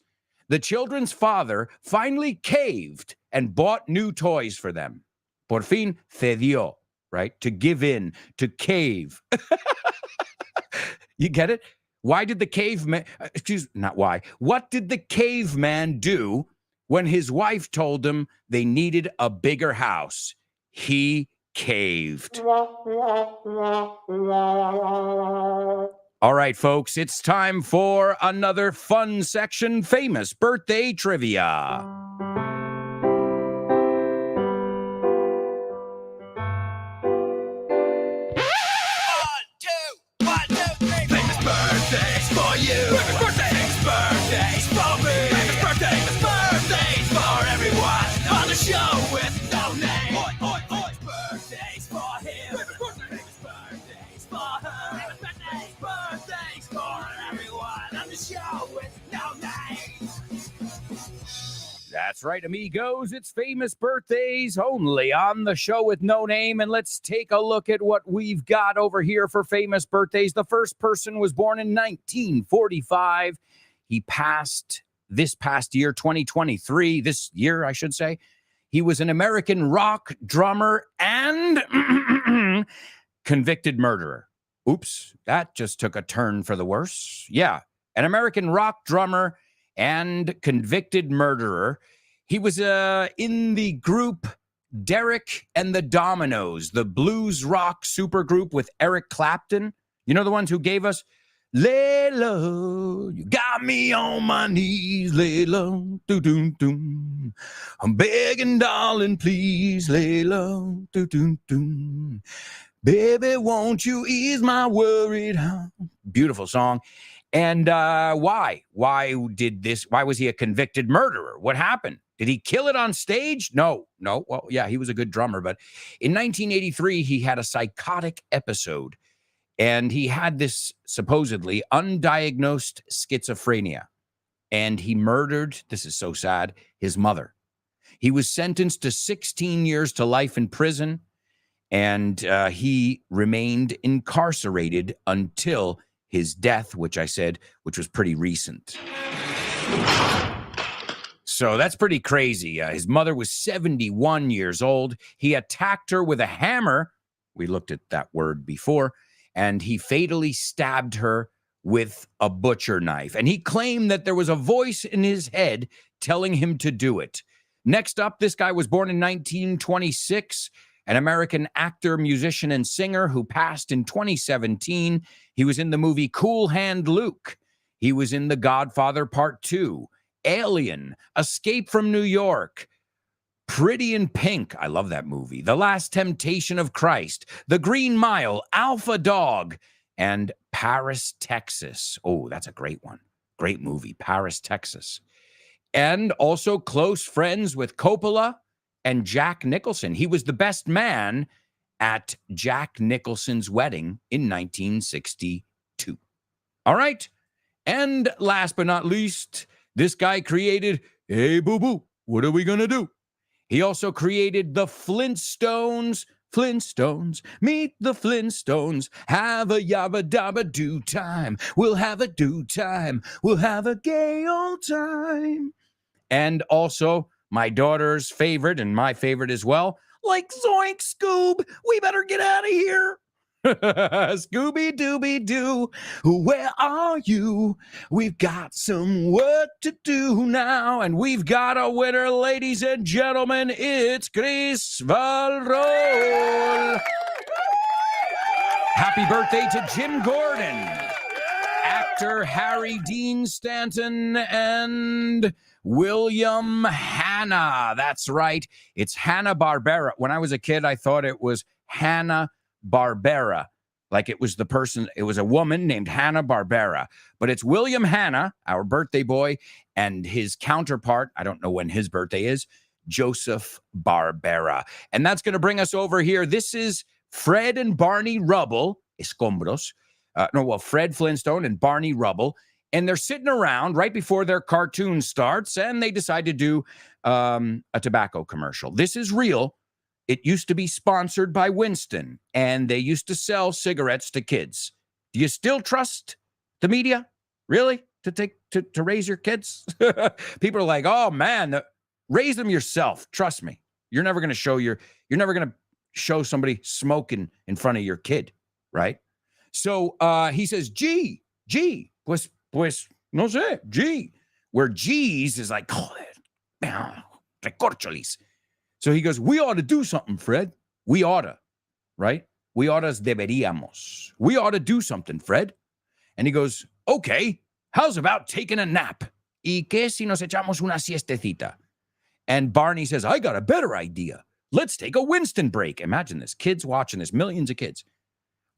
The children's father finally caved and bought new toys for them. Por fin cedió, right? To give in, to cave. You get it? Why did the caveman, what did the caveman do when his wife told him they needed a bigger house? He caved. All right, folks, it's time for another fun section, famous birthday trivia. 1, 2, 3. Famous birthdays for you. Famous birthdays. Birthdays for me. Famous birthdays. Birthdays for everyone on the show with no name. Oi, oi, oi. Birthdays for him. Famous birthdays for her. Famous birthdays. Birthdays for everyone on the show with no name. That's right, amigos. It's famous birthdays only on the show with no name. And let's take a look at what we've got over here for famous birthdays. The first person was born in 1945. He passed this past year, 2023, this year, I should say. He was an American rock drummer and convicted murderer. Oops, that just took a turn for the worse. Yeah, an American rock drummer and convicted murderer. He was in the group Derek and the Dominoes, the blues rock supergroup with Eric Clapton. You know, the ones who gave us Lay Low, you got me on my knees, lay low, doo-doo-doo. I'm begging, darling, please, lay low, doo-doo-doo. Baby, won't you ease my worried heart? Beautiful song. And why? Why was he a convicted murderer? What happened? Did he kill it on stage? No. Well, yeah, he was a good drummer. But in 1983, he had a psychotic episode. And he had this supposedly undiagnosed schizophrenia. And he murdered, this is so sad, his mother. He was sentenced to 16 years to life in prison. And he remained incarcerated until his death, which was pretty recent. So that's pretty crazy. His mother was 71 years old. He attacked her with a hammer. We looked at that word before. And he fatally stabbed her with a butcher knife. And he claimed that there was a voice in his head telling him to do it. Next up, this guy was born in 1926. An American actor, musician, and singer who passed in 2017. He was in the movie Cool Hand Luke. He was in The Godfather Part 2, Alien, Escape from New York, Pretty in Pink. I love that movie. The Last Temptation of Christ, The Green Mile, Alpha Dog, and Paris, Texas. Oh, that's a great one. Great movie, Paris, Texas. and also close friends with Coppola and Jack Nicholson. He was the best man at Jack Nicholson's wedding in 1962. All right. And last but not least, this guy created, hey, boo-boo, what are we going to do? He also created the Flintstones. Flintstones, meet the Flintstones. Have a yabba dabba do time. We'll have a do time. We'll have a gay old time. And also my daughter's favorite and my favorite as well. Like zoink, Scoob, we better get out of here. Scooby-Dooby-Doo, where are you? We've got some work to do now, and we've got a winner, ladies and gentlemen. It's Chris Valrol. Happy birthday to Jim Gordon, actor Harry Dean Stanton, and William Hanna. That's right. It's Hanna-Barbera. When I was a kid, I thought it was Hanna-Barbera. Like it was the person, it was a woman named Hanna-Barbera. But it's William Hanna, our birthday boy, and his counterpart, I don't know when his birthday is, Joseph Barbera. And that's going to bring us over here. This is Fred and Barney Rubble, Escombros. Fred Flintstone and Barney Rubble. And they're sitting around right before their cartoon starts, and they decide to do a tobacco commercial. This is real. It used to be sponsored by Winston, and they used to sell cigarettes to kids. Do you still trust the media? Really? To raise your kids? People are like, oh man, raise them yourself. Trust me. You're never going to show somebody smoking in front of your kid, right? So he says, gee, pues, no sé, gee. Where G's is like, recorcholis. So he goes, we ought to do something, Fred. We ought to, right? We ought to deberíamos. We ought to do something, Fred. And he goes, okay, how's about taking a nap? ¿Y qué si nos echamos una siestecita? And Barney says, I got a better idea. Let's take a Winston break. Imagine this. Kids watching this, millions of kids.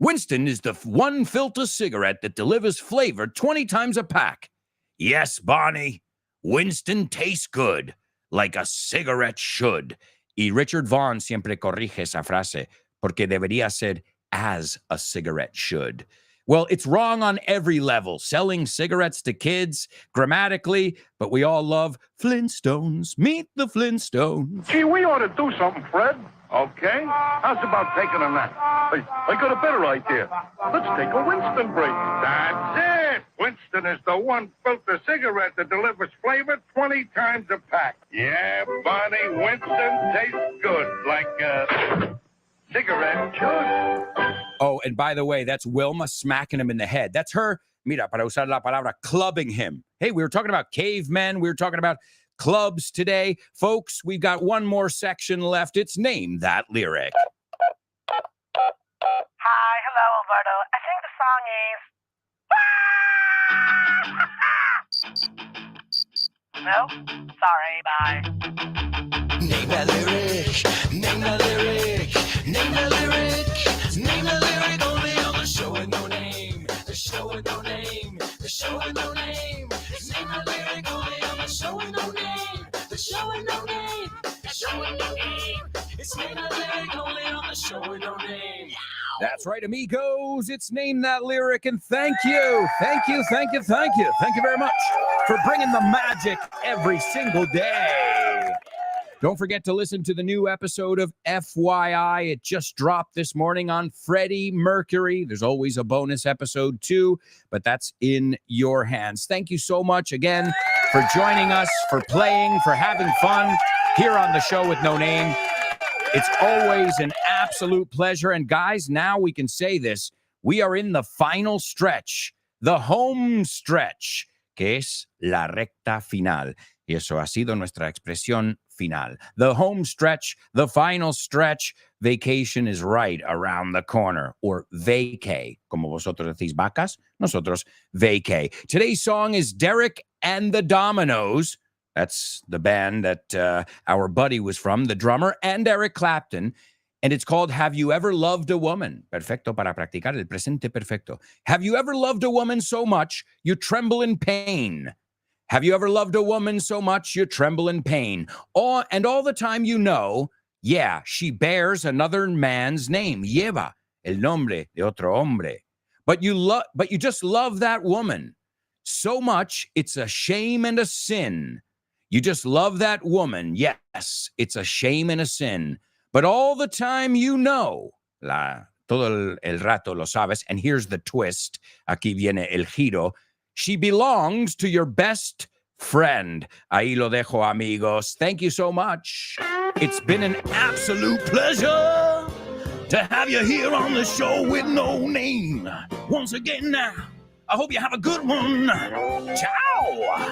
Winston is the one filter cigarette that delivers flavor 20 times a pack. Yes, Barney, Winston tastes good, like a cigarette should. Y Richard Vaughn siempre corrige esa frase, porque debería ser as a cigarette should. Well, it's wrong on every level, selling cigarettes to kids, grammatically, but we all love Flintstones. Meet the Flintstones. Gee, we ought to do something, Fred. Okay? How's about taking a nap? Hey, I got a better idea. Let's take a Winston break. That's it! Winston is the one filter cigarette that delivers flavor 20 times a pack. Yeah, Barney, Winston tastes good, like a cigarette should. Oh, and by the way, that's Wilma smacking him in the head. That's her, mira, para usar la palabra, clubbing him. Hey, we were talking about cavemen. We were talking about clubs today. Folks, we've got one more section left. It's Name That Lyric. Hi, hello, Alberto. I think the song is... No? Sorry, bye. Name that lyric, name that lyric, name that lyric, name that lyric only on the show with no name, the show with no name, the show with no name. Name that lyric only on the show with no name, the show with no name, the show with no name. It's name that lyric only on the show with no name. That's right, amigos. It's Name That Lyric, and thank you very much for bringing the magic every single day. Don't forget to listen to the new episode of FYI. It just dropped this morning on Freddie Mercury. There's always a bonus episode too, but that's in your hands. Thank you so much again for joining us, for playing, for having fun here on the show with no name. It's always an absolute pleasure. And guys, now we can say this. We are in the final stretch, the home stretch, que es la recta final. Y eso ha sido nuestra expresión final. The home stretch, the final stretch. Vacation is right around the corner. Or vacay. Como vosotros decís vacas, nosotros vacay. Today's song is Derek and the Dominoes. That's the band that our buddy was from, the drummer, and Eric Clapton. And it's called Have You Ever Loved a Woman? Perfecto para practicar el presente perfecto. Have you ever loved a woman so much you tremble in pain? Have you ever loved a woman so much you tremble in pain? And all the time you know, yeah, she bears another man's name. Lleva el nombre de otro hombre. But you just love that woman so much it's a shame and a sin. You just love that woman. Yes, it's a shame and a sin. But all the time you know, todo el rato lo sabes, and here's the twist, aquí viene el giro, she belongs to your best friend. Ahí lo dejo, amigos. Thank you so much. It's been an absolute pleasure to have you here on the show with no name. Once again now, I hope you have a good one. Ciao.